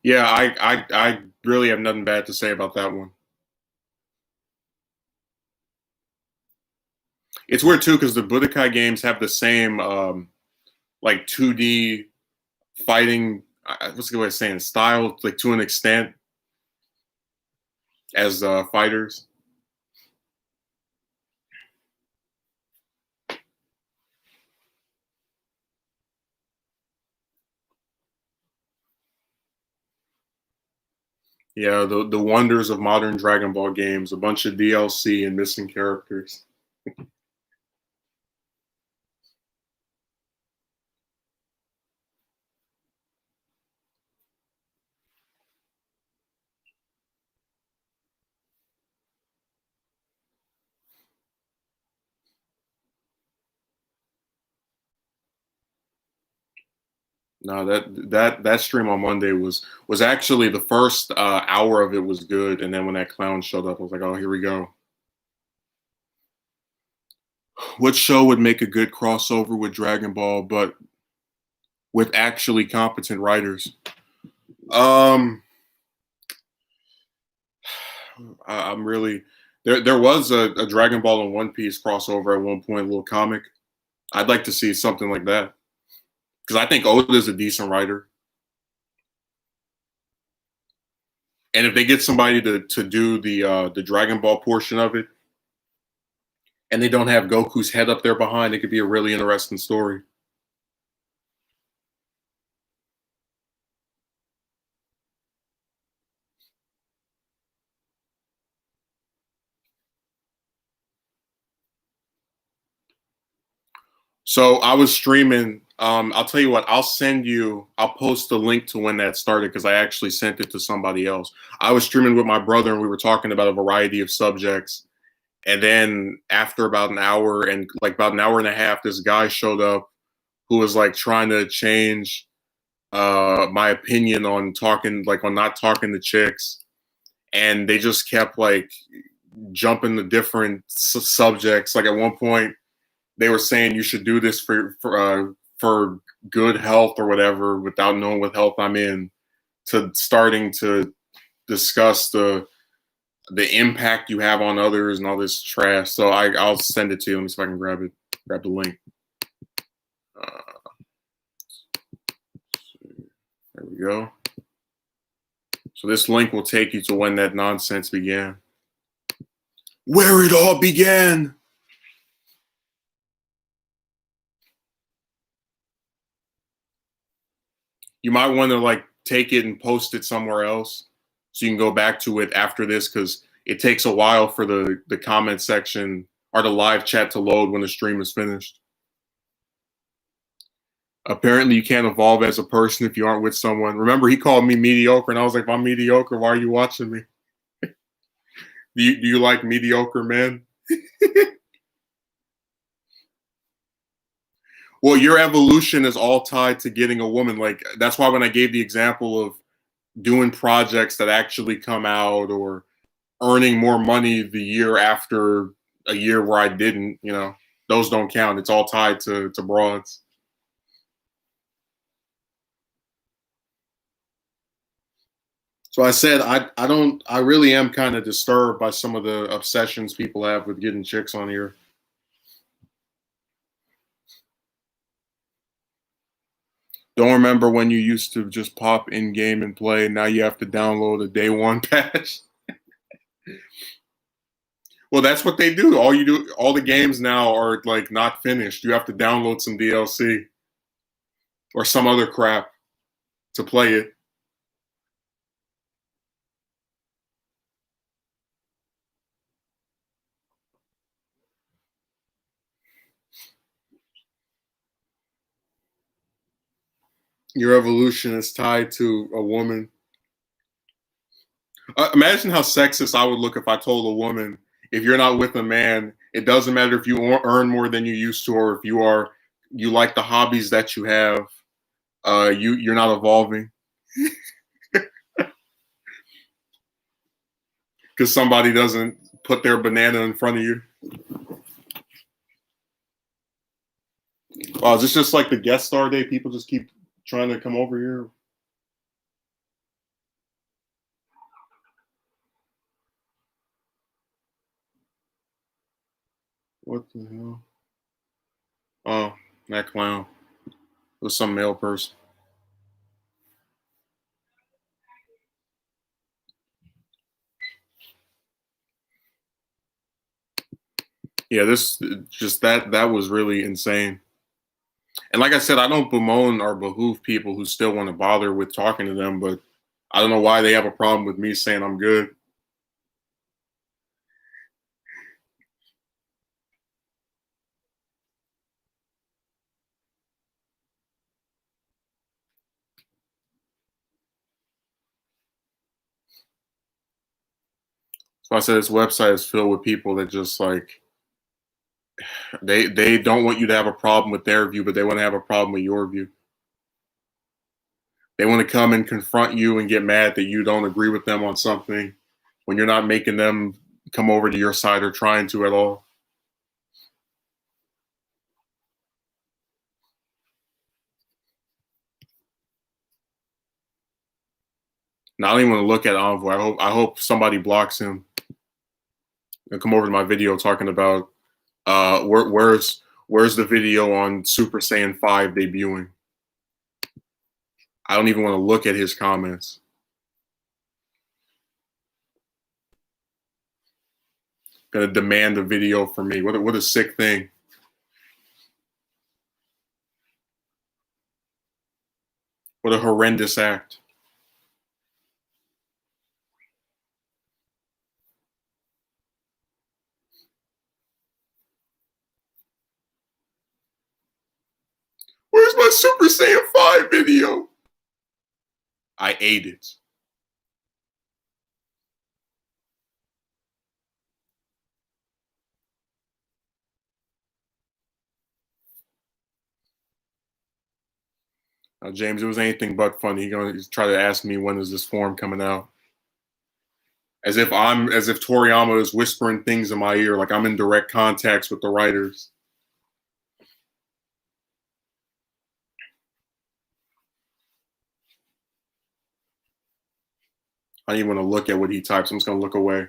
Yeah, I really have nothing bad to say about that one. It's weird too because the Budokai games have the same like 2D fighting. What's the good way of saying style? Like to an extent as fighters. Yeah, the wonders of modern Dragon Ball games, a bunch of DLC and missing characters. No, that stream on Monday was actually the first hour of it was good, and then when that clown showed up, I was like, oh, here we go. What show would make a good crossover with Dragon Ball, but with actually competent writers? Um, I'm really there. Was a Dragon Ball and One Piece crossover at one point, a little comic. I'd like to see something like that. because I think Oda is a decent writer. And if they get somebody to do the Dragon Ball portion of it, and they don't have Goku's head up there behind, it could be a really interesting story. So I was streaming. I'll tell you what. I'll post the link to when that started because I actually sent it to somebody else. I was streaming with my brother and we were talking about a variety of subjects. And then after about an hour and like about an hour and a half, this guy showed up who was like trying to change my opinion on talking, like on not talking to chicks. And they just kept like jumping to different subjects. Like at one point, they were saying you should do this for good health or whatever without knowing what health I'm in, to starting to discuss the impact you have on others and all this trash. So I'll send it to you. Let me see if I can grab the link. There we go. So this link will take you to when that nonsense began. Where it all began. You might want to like take it and post it somewhere else so you can go back to it after this, because it takes a while for the comment section or the live chat to load when the stream is finished. Apparently you can't evolve as a person if you aren't with someone. Remember, he called me mediocre and I was like, if I'm mediocre, why are you watching me? do you like mediocre men? Well, your evolution is all tied to getting a woman. Like, that's why when I gave the example of doing projects that actually come out or earning more money the year after a year where I didn't, those don't count. It's all tied to broads. So I said I really am kind of disturbed by some of the obsessions people have with getting chicks on here. Don't remember when you used to just pop in game and play. Now you have to download a day one patch. Well, that's what they do. All the games now are like not finished. You have to download some DLC or some other crap to play it. Your evolution is tied to a woman. Imagine how sexist I would look if I told a woman, if you're not with a man, it doesn't matter if you earn more than you used to, or if you like the hobbies that you have, you're not evolving because somebody doesn't put their banana in front of you. Wow, is this just like the guest star day? People just keep trying to come over here. What the hell? Oh, that clown. It was some male person. Yeah, that was really insane. And like I said, I don't bemoan or behoove people who still want to bother with talking to them, but I don't know why they have a problem with me saying I'm good. So I said this website is filled with people that just like they don't want you to have a problem with their view, but they want to have a problem with your view. They want to come and confront you and get mad that you don't agree with them on something when you're not making them come over to your side or trying to at all. Now, I don't even want to look at Envoy. I hope somebody blocks him and come over to my video talking about where's the video on Super Saiyan 5 debuting. I don't even want to look at his comments. Gonna demand a video from me. What a sick thing. What a horrendous act. Where's my Super Saiyan 5 video? I ate it. James, it was anything but funny. He's gonna try to ask me when is this form coming out. As if Toriyama is whispering things in my ear, like I'm in direct contacts with the writers. I don't even want to look at what he types. I'm just gonna look away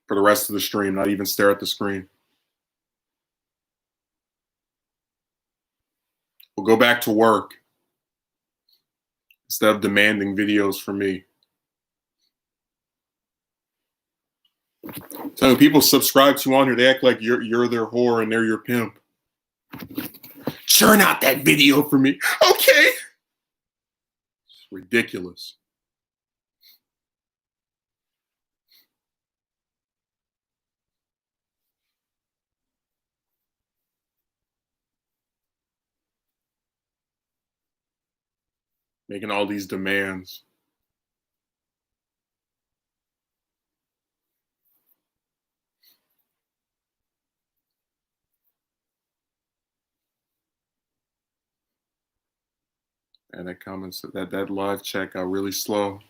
for the rest of the stream, not even stare at the screen. We'll go back to work instead of demanding videos from me. So people subscribe to you on here, they act like you're their whore and they're your pimp. Churn out that video for me. Okay. It's ridiculous. Making all these demands. And that comments that live chat got really slow.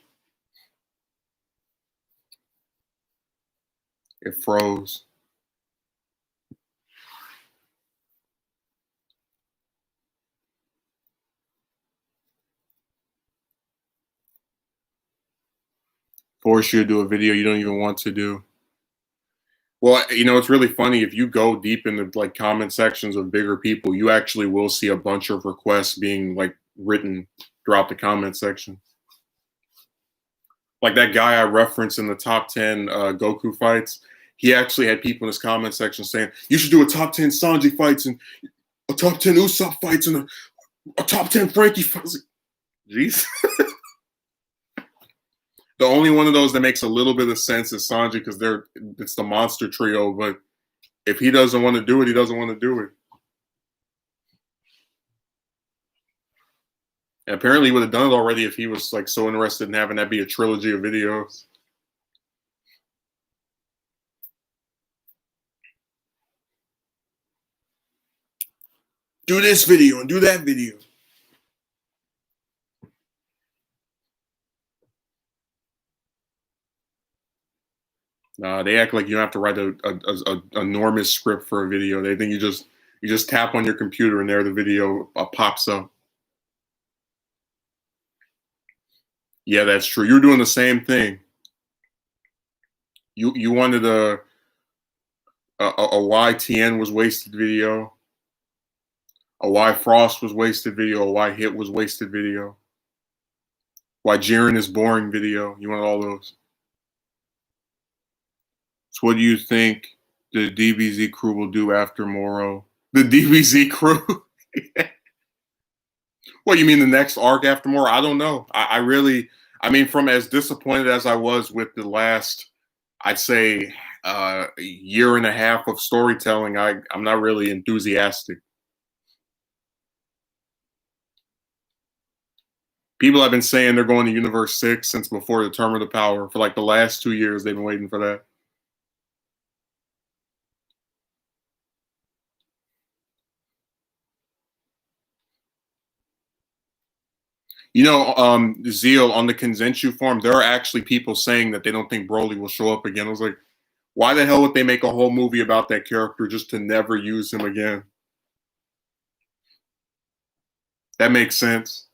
It froze. Force you to do a video you don't even want to do. Well, you know, it's really funny. If you go deep into like comment sections of bigger people, you actually will see a bunch of requests being like written throughout the comment section. Like that guy I referenced in the top 10 Goku fights, he actually had people in his comment section saying, you should do a top 10 Sanji fights and a top 10 Usopp fights and a top 10 Frankie fights. Jeez. The only one of those that makes a little bit of sense is Sanji because it's the monster trio. But if he doesn't want to do it, he doesn't want to do it. And apparently, he would have done it already if he was like so interested in having that be a trilogy of videos. Do this video and do that video. They act like you don't have to write a enormous script for a video. They think you just tap on your computer and there the video pops up. Yeah, that's true. You're doing the same thing. You wanted a why Tien was wasted video, a why Frost was wasted video, a why Hit was wasted video, why Jiren is boring video. You want all those. So what do you think the DBZ crew will do after Moro? The DBZ crew? What, you mean the next arc after Moro? I don't know. I mean, from as disappointed as I was with the last, I'd say, year and a half of storytelling, I'm not really enthusiastic. People have been saying they're going to Universe 6 since before the Term of the Power. For like the last 2 years, they've been waiting for that. You know, Zeal, on the Kensenshu form, there are actually people saying that they don't think Broly will show up again. I was like, why the hell would they make a whole movie about that character just to never use him again? That makes sense.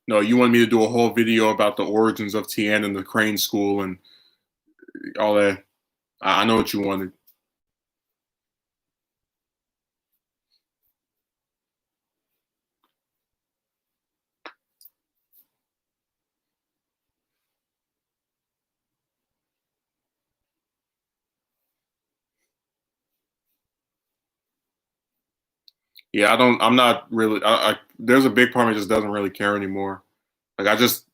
No, you want me to do a whole video about the origins of Tien and the Crane School and all that. I know what you wanted. Yeah, I don't. I'm not really. There's a big part of me just doesn't really care anymore. Like I just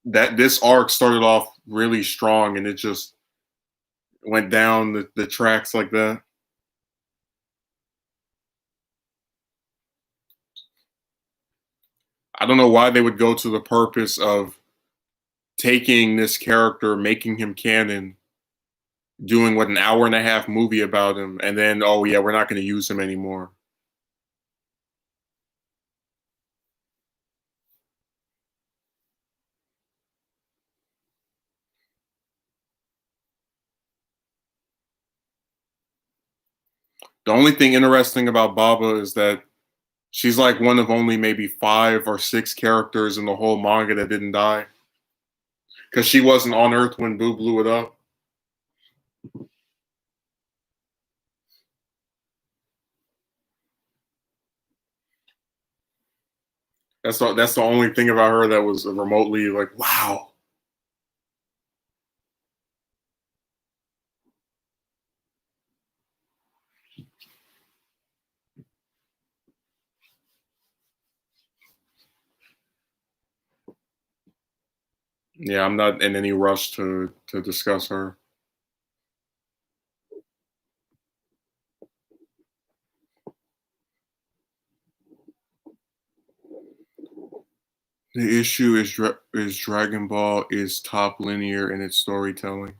that this arc started off really strong and it just went down the tracks like that. I don't know why they would go to the purpose of taking this character, making him canon, doing what an hour and a half movie about him, and then oh yeah, we're not going to use him anymore. The only thing interesting about Baba is that she's like one of only maybe 5 or 6 characters in the whole manga that didn't die because she wasn't on Earth when Boo blew it up. That's the only thing about her that was remotely like wow. Yeah, I'm not in any rush to discuss her. The issue is Dragon Ball is top linear in its storytelling.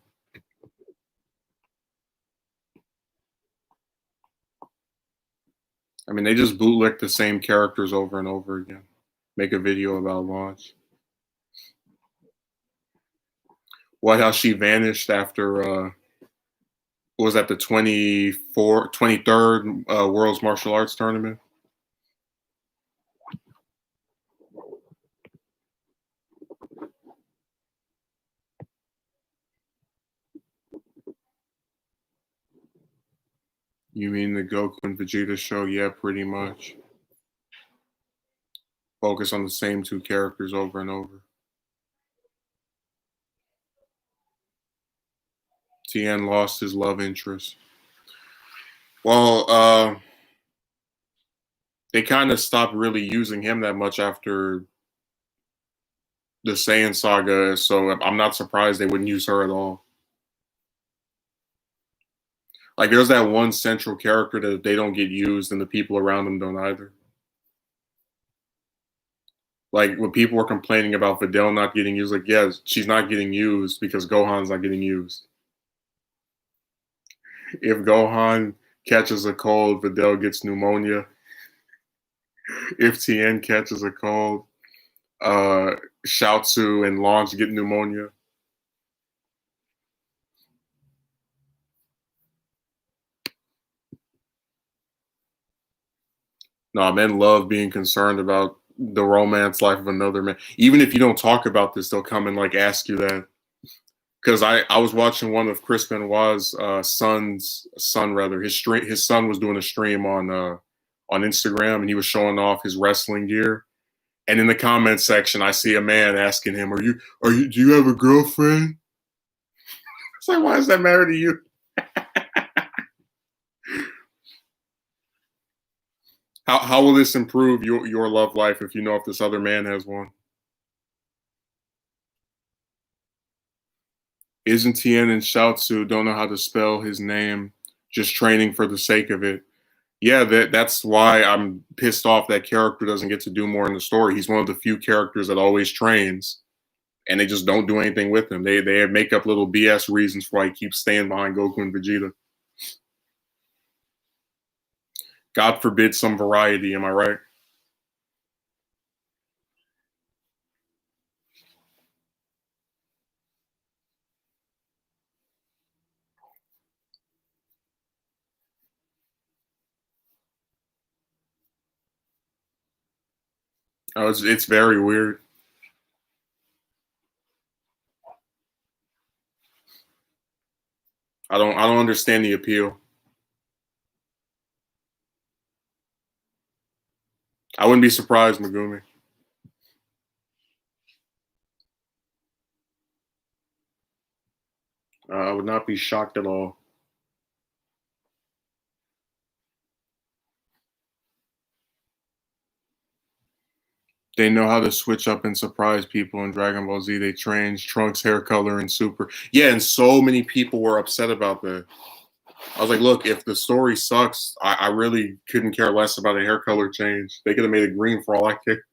I mean, they just bootlick the same characters over and over again. Make a video about launch. What? How she vanished after what was that the 23rd World's Martial Arts Tournament? You mean the Goku and Vegeta show? Yeah, pretty much. Focus on the same 2 characters over and over. Tien lost his love interest. Well, they kind of stopped really using him that much after the Saiyan saga, so I'm not surprised they wouldn't use her at all. Like, there's that one central character that they don't get used, and the people around them don't either. Like, when people were complaining about Videl not getting used, like, yeah, she's not getting used because Gohan's not getting used. If Gohan catches a cold, Videl gets pneumonia. If Tien catches a cold, uh, Shiatsu and Launch get pneumonia. No, men love being concerned about the romance life of another man. Even if you don't talk about this, they'll come and like ask you that. Because I was watching one of Chris Benoit's son rather his son was doing a stream on Instagram and he was showing off his wrestling gear. And in the comment section, I see a man asking him, "Are you? Do you have a girlfriend?" It's like, why does that matter to you? How will this improve your love life if you know if this other man has one? Isn't Tien and Shiatsu don't know how to spell his name, just training for the sake of it? Yeah, that's why I'm pissed off that character doesn't get to do more in the story. He's one of the few characters that always trains, and they just don't do anything with him. They make up little BS reasons for why he keeps staying behind Goku and Vegeta. God forbid some variety. Am I right? Oh, it's very weird. I don't understand the appeal. I wouldn't be surprised, Megumi. I would not be shocked at all. They know how to switch up and surprise people in Dragon Ball Z. They changed Trunks' hair color in Super. Yeah, and so many people were upset about that. I was like, look, if the story sucks, I really couldn't care less about a hair color change. They could have made it green for all I care.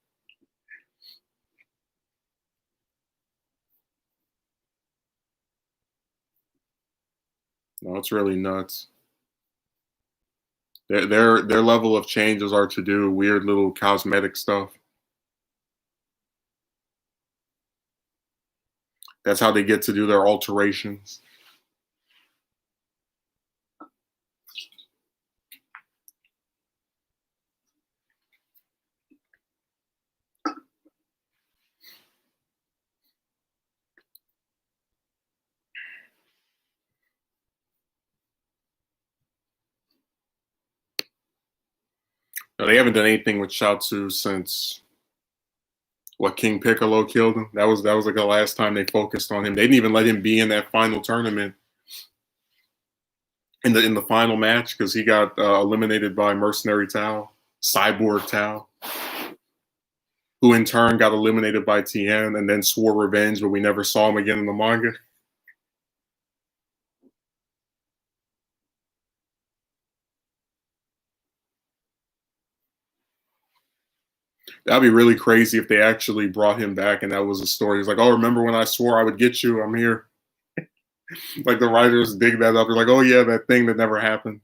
No, it's really nuts. Their level of changes are to do weird little cosmetic stuff. That's how they get to do their alterations. No, they haven't done anything with Shiatsu since what King Piccolo killed him. That was like the last time they focused on him. They didn't even let him be in that final tournament in the final match because he got eliminated by Mercenary Tao, Cyborg Tao, who in turn got eliminated by Tien and then swore revenge, but we never saw him again in the manga. That'd be really crazy if they actually brought him back and that was a story. He's like, "Oh, remember when I swore I would get you? I'm here." Like the writers dig that up. They're like, "Oh yeah, that thing that never happened."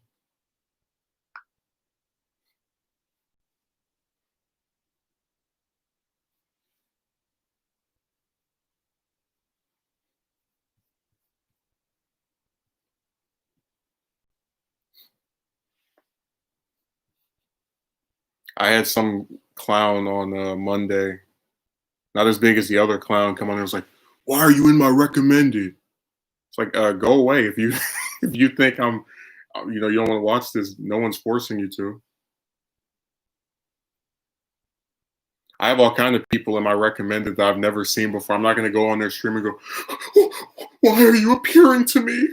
I had some clown on Monday, not as big as the other clown, come on and was like, "Why are you in my recommended?" It's like, go away if you if you think I'm, you don't want to watch this. No one's forcing you to. I have all kind of people in my recommended that I've never seen before. I'm not going to go on their stream and go, "Why are you appearing to me?"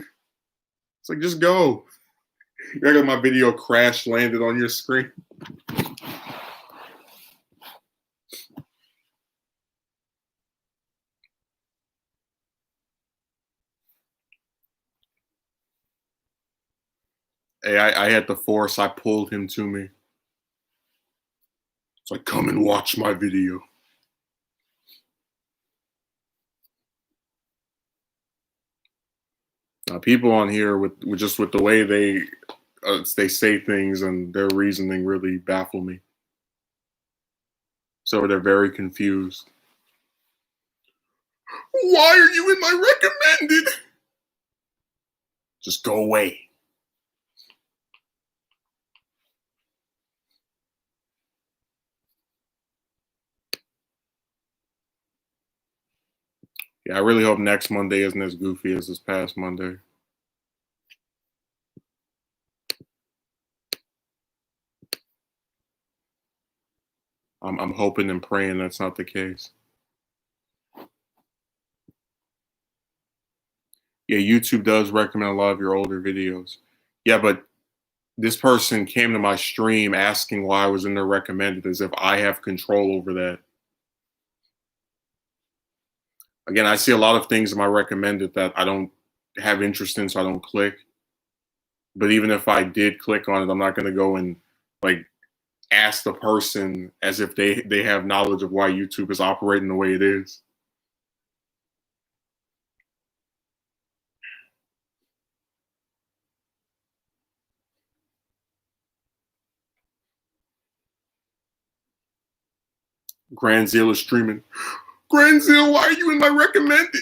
It's like, just go. You're like, my video crash landed on your screen. Hey, I had the force. I pulled him to me. It's like, come and watch my video. People on here with just with the way they say things and their reasoning really baffle me. So they're very confused. Why are you in my recommended? Just go away. Yeah, I really hope next Monday isn't as goofy as this past Monday. I'm hoping and praying that's not the case. Yeah, YouTube does recommend a lot of your older videos. Yeah, but this person came to my stream asking why I was in their recommended as if I have control over that. Again, I see a lot of things in my recommended that I don't have interest in, so I don't click. But even if I did click on it, I'm not going to go and like ask the person as if they have knowledge of why YouTube is operating the way it is. Grand Zeal is streaming. Grand Zeal, why are you in my recommended?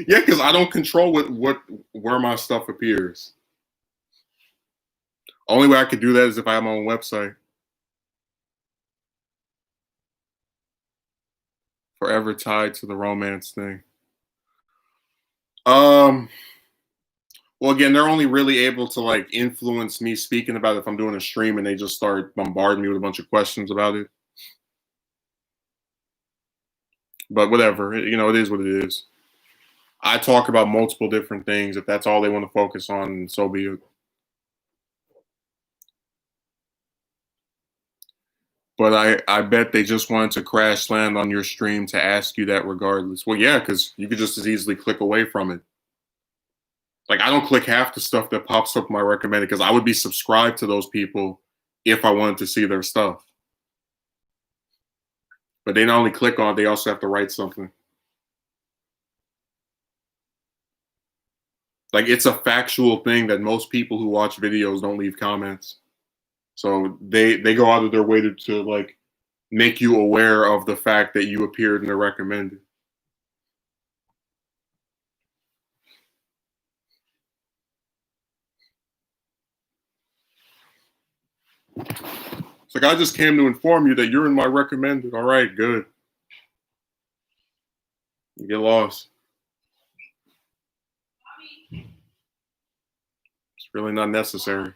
Yeah, because I don't control what where my stuff appears. Only way I could do that is if I have my own website. Forever tied to the romance thing. Um, well, again, they're only really able to like influence me speaking about it if I'm doing a stream and they just start bombarding me with a bunch of questions about it. But whatever, you know, it is what it is. I talk about multiple different things. If that's all they want to focus on, so be it. But I bet they just wanted to crash land on your stream to ask you that regardless. Well, yeah, because you could just as easily click away from it. Like I don't click half the stuff that pops up my recommended because I would be subscribed to those people if I wanted to see their stuff. But they not only click on it, they also have to write something. Like it's a factual thing that most people who watch videos don't leave comments. So they go out of their way to like make you aware of the fact that you appeared in the recommended. It's like I just came to inform you that you're in my recommended. All right, good. You get lost. It's really not necessary.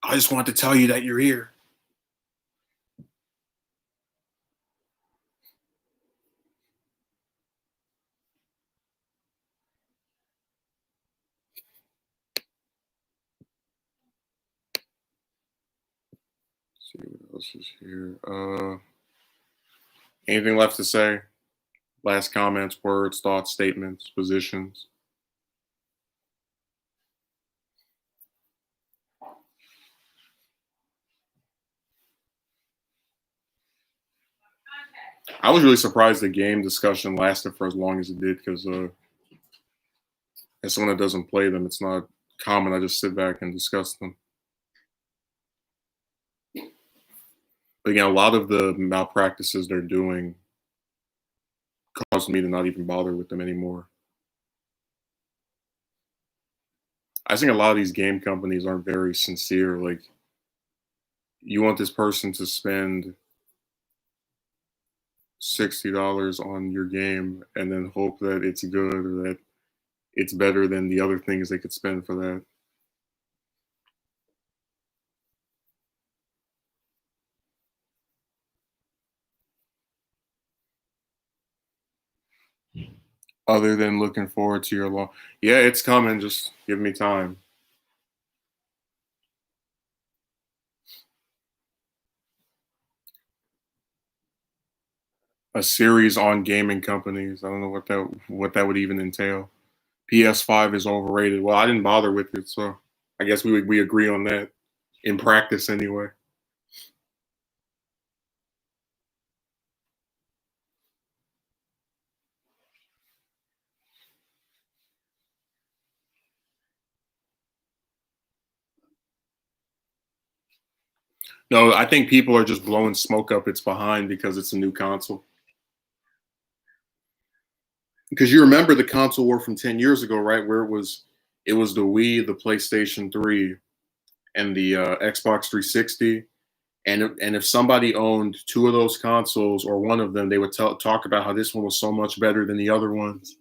I just wanted to tell you that you're here. Let's see what else is here. Anything left to say? Last comments, words, thoughts, statements, positions. I was really surprised the game discussion lasted for as long as it did because as someone that doesn't play them, it's not common. I just sit back and discuss them. But again, a lot of the malpractices they're doing caused me to not even bother with them anymore. I think a lot of these game companies aren't very sincere. Like, you want this person to spend $60 on your game and then hope that it's good or that it's better than the other things they could spend for that. Other than looking forward to your launch. Yeah, it's coming. Just give me time. A series on gaming companies. I don't know what that would even entail. PS5 is overrated. Well, I didn't bother with it, so I guess we agree on that in practice anyway. No, I think people are just blowing smoke up its behind because it's a new console. Because you remember the console war from 10 years ago, right? Where it was the Wii, the PlayStation 3, and the Xbox 360. And if somebody owned two of those consoles or one of them, they would talk about how this one was so much better than the other ones.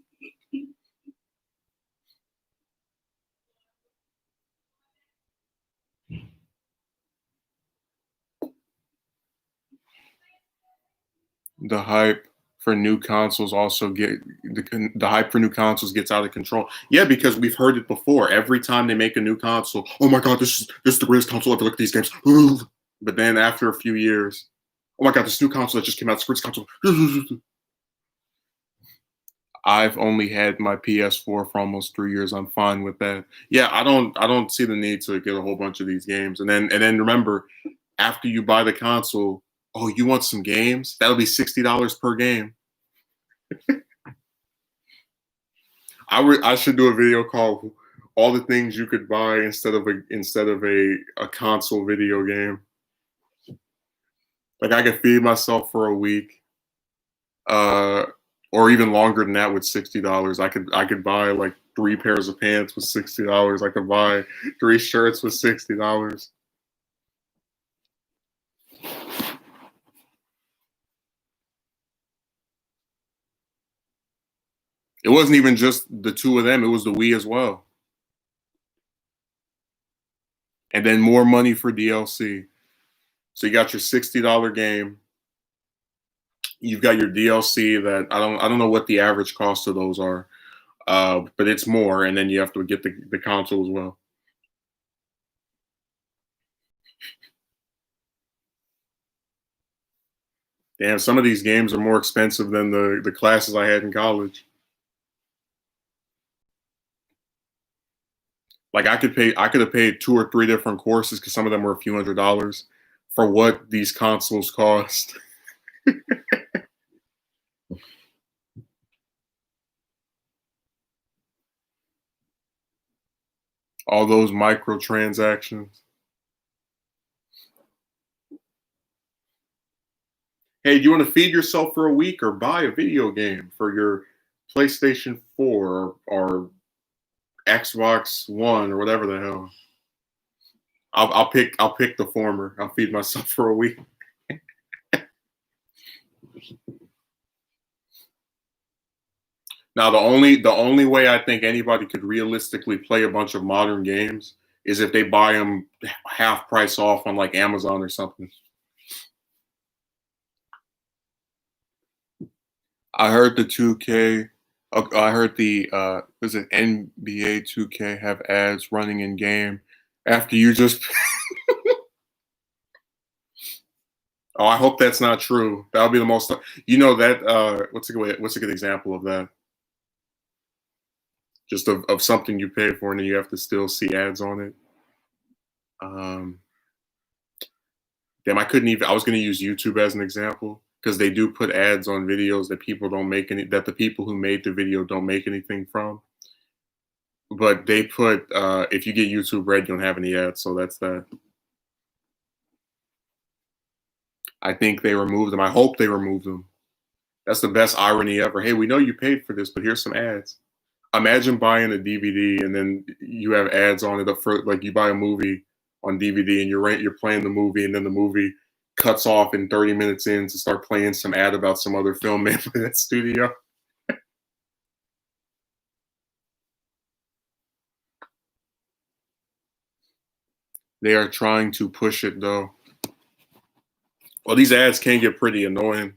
The hype for new consoles also the hype for new consoles gets out of control. Yeah, because we've heard it before. Every time they make a new console, oh my god, this is the greatest console ever. Look at these games. But then after a few years, oh my god, this new console that just came out, this greatest console. I've only had my PS4 for almost 3 years. I'm fine with that. Yeah, I don't see the need to get a whole bunch of these games. And then remember, after you buy the console, oh, you want some games? That'll be $60 per game. I should do a video called all the things you could buy instead of a console video game. Like I could feed myself for a week, or even longer than that with $60. I could buy like 3 pairs of pants with $60. I could buy 3 shirts with $60. It wasn't even just the two of them, it was the Wii as well. And then more money for DLC. So you got your $60 game. You've got your DLC that I don't know what the average cost of those are. But it's more, and then you have to get the console as well. Damn, some of these games are more expensive than the classes I had in college. Like I could have paid 2 or 3 different courses because some of them were a few $100s for what these consoles cost. All those microtransactions. Hey, do you want to feed yourself for a week or buy a video game for your PlayStation 4 or Xbox One or whatever the hell? I'll pick the former. I'll feed myself for a week. Now the only way I think anybody could realistically play a bunch of modern games is if they buy them half price off on like Amazon or something. I heard the 2K. I heard the was it NBA 2K have ads running in game after you just. Oh, I hope that's not true. That would be the most. You know that. What's a good example of that? Just of something you pay for and then you have to still see ads on it. Um, Damn, I couldn't even. I was going to use YouTube as an example because they do put ads on videos that people don't make any. That the people who made the video don't make anything from. But they put if you get YouTube Red, you don't have any ads, so that's that. I think they removed them. I hope they removed them. That's the best irony ever. Hey, we know you paid for this, but here's some ads. Imagine buying a DVD and then you have ads on it up for like you buy a movie on DVD and you're playing the movie and then the movie cuts off in 30 minutes in to start playing some ad about some other film made by that studio. They are trying to push it though. Well, these ads can get pretty annoying.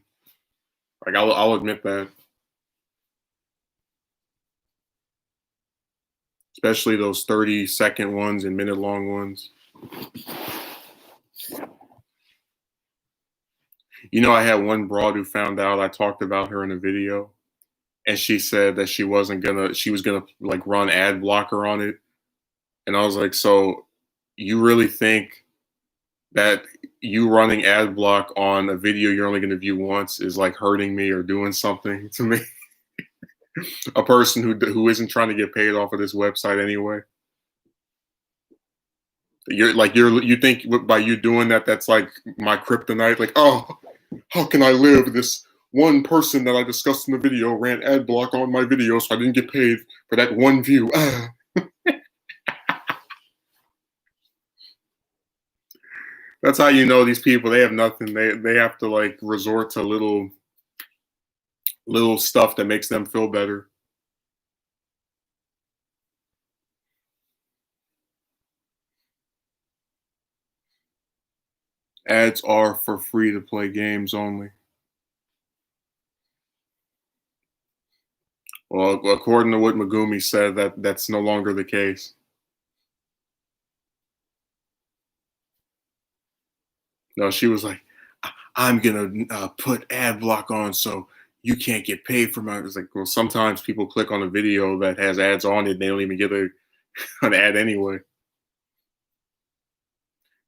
Like I'll admit that. Especially those 30-second ones and minute-long ones. You know, I had one broad who found out I talked about her in a video, and she said that she was gonna like run ad blocker on it, and I was like, so you really think that you running ad block on a video you're only gonna view once is like hurting me or doing something to me? A person who isn't trying to get paid off of this website anyway. You think by you doing that that's like my kryptonite, like, oh, how can I live? This one person that I discussed in the video ran ad block on my video, so I didn't get paid for that one view. That's how you know these people, they have nothing. They have to like resort to little stuff that makes them feel better. Ads are for free to play games only. Well, according to what Megumi said, that's no longer the case. No, she was like, I'm gonna put ad block on so you can't get paid for my. It's like, well, sometimes people click on a video that has ads on it, they don't even get an ad anyway.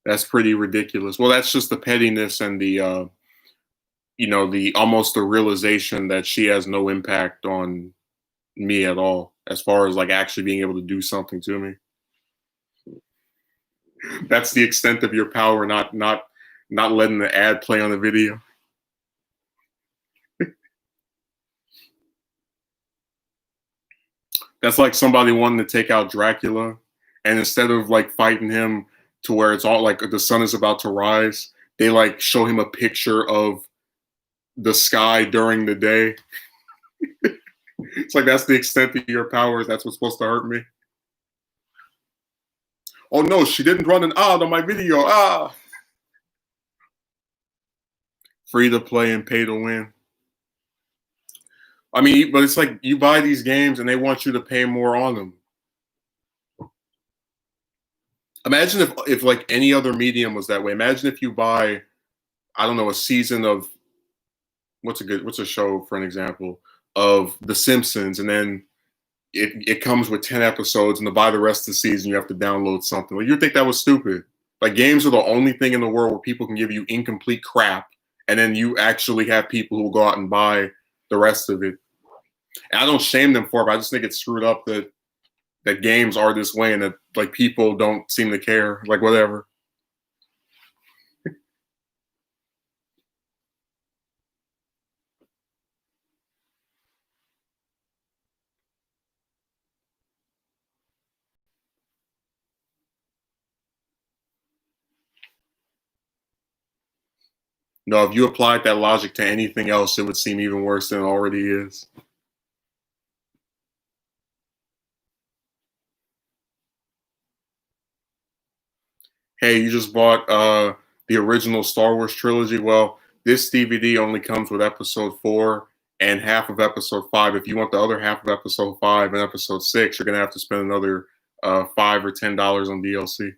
That's pretty ridiculous. Well, that's just the pettiness and the almost the realization that she has no impact on me at all as far as like actually being able to do something to me. That's the extent of your power, not letting the ad play on the video. That's like somebody wanting to take out Dracula, and instead of like fighting him to where it's all like the sun is about to rise, they like show him a picture of the sky during the day. It's like that's the extent of your powers. That's what's supposed to hurt me. Oh no, she didn't run an ad on my video. Ah, free to play and pay to win. I mean, but it's like you buy these games and they want you to pay more on them. Imagine if like any other medium was that way. Imagine if you buy, I don't know, a season of what's a show for an example of The Simpsons, and then it comes with 10 episodes, and to buy the rest of the season, you have to download something. Well, you'd think that was stupid. Like, games are the only thing in the world where people can give you incomplete crap, and then you actually have people who will go out and buy the rest of it. And I don't shame them for it, but I just think it's screwed up that games are this way and that like people don't seem to care. Like, whatever. No, if you applied that logic to anything else, it would seem even worse than it already is. Hey, you just bought the original Star Wars trilogy. Well, this DVD only comes with episode 4 and half of episode 5. If you want the other half of episode 5 and episode 6, you're gonna have to spend another $5 or $10 on DLC.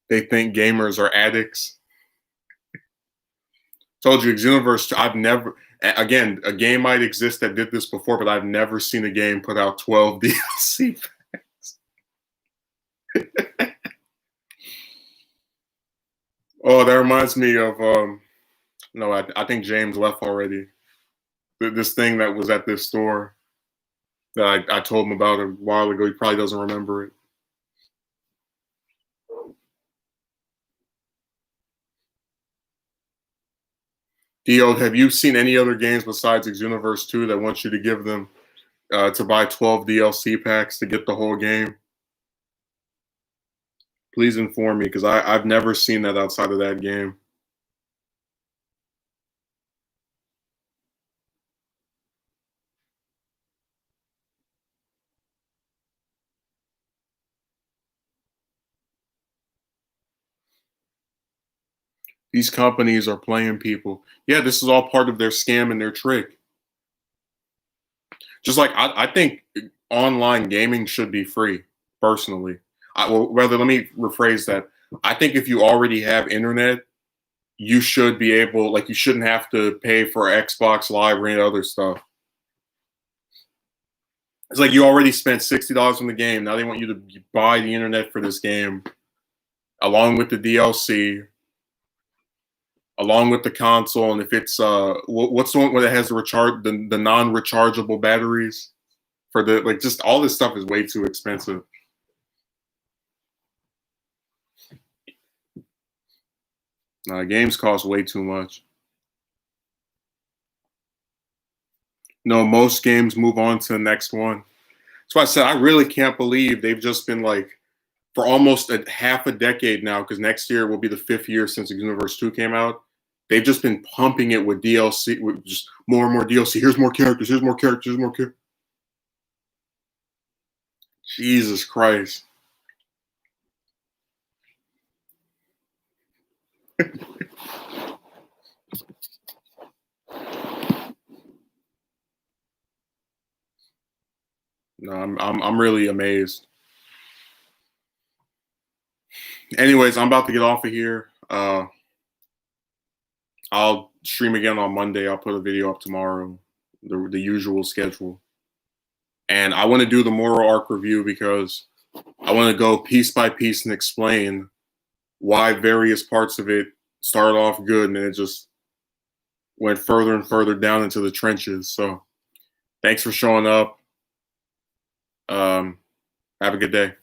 They think gamers are addicts. Told you, Xenoverse. I've never. Again, a game might exist that did this before, but I've never seen a game put out 12 DLC. Oh, that reminds me of no, I think James left already. This thing that was at this store that I told him about a while ago. He probably doesn't remember it. Dio, have you seen any other games besides Xenoverse 2 that want you to give them to buy 12 DLC packs to get the whole game? Please inform me, because I've never seen that outside of that game. These companies are playing people. Yeah, this is all part of their scam and their trick. Just like I think online gaming should be free, personally. Well, rather, let me rephrase that. I think if you already have internet, you should be able, like, you shouldn't have to pay for Xbox Live or any other stuff. It's like you already spent $60 on the game. Now they want you to buy the internet for this game, along with the DLC, along with the console. And if it's what's the one where it has the non-rechargeable batteries for the, like, just all this stuff is way too expensive. Games cost way too much. No, most games move on to the next one. That's why I said I really can't believe they've just been like, for almost a half a decade now, because next year will be the 5th year since Xenoverse 2 came out. They've just been pumping it with DLC, with just more and more DLC. Here's more characters. Here's more characters. Here's more characters. Jesus Christ. No, I'm really amazed. Anyways, I'm about to get off of here. I'll stream again on Monday. I'll put a video up tomorrow, the usual schedule. And I want to do the Moral Arc review because I want to go piece by piece and explain why various parts of it started off good and then it just went further and further down into the trenches. So thanks for showing up. Have a good day.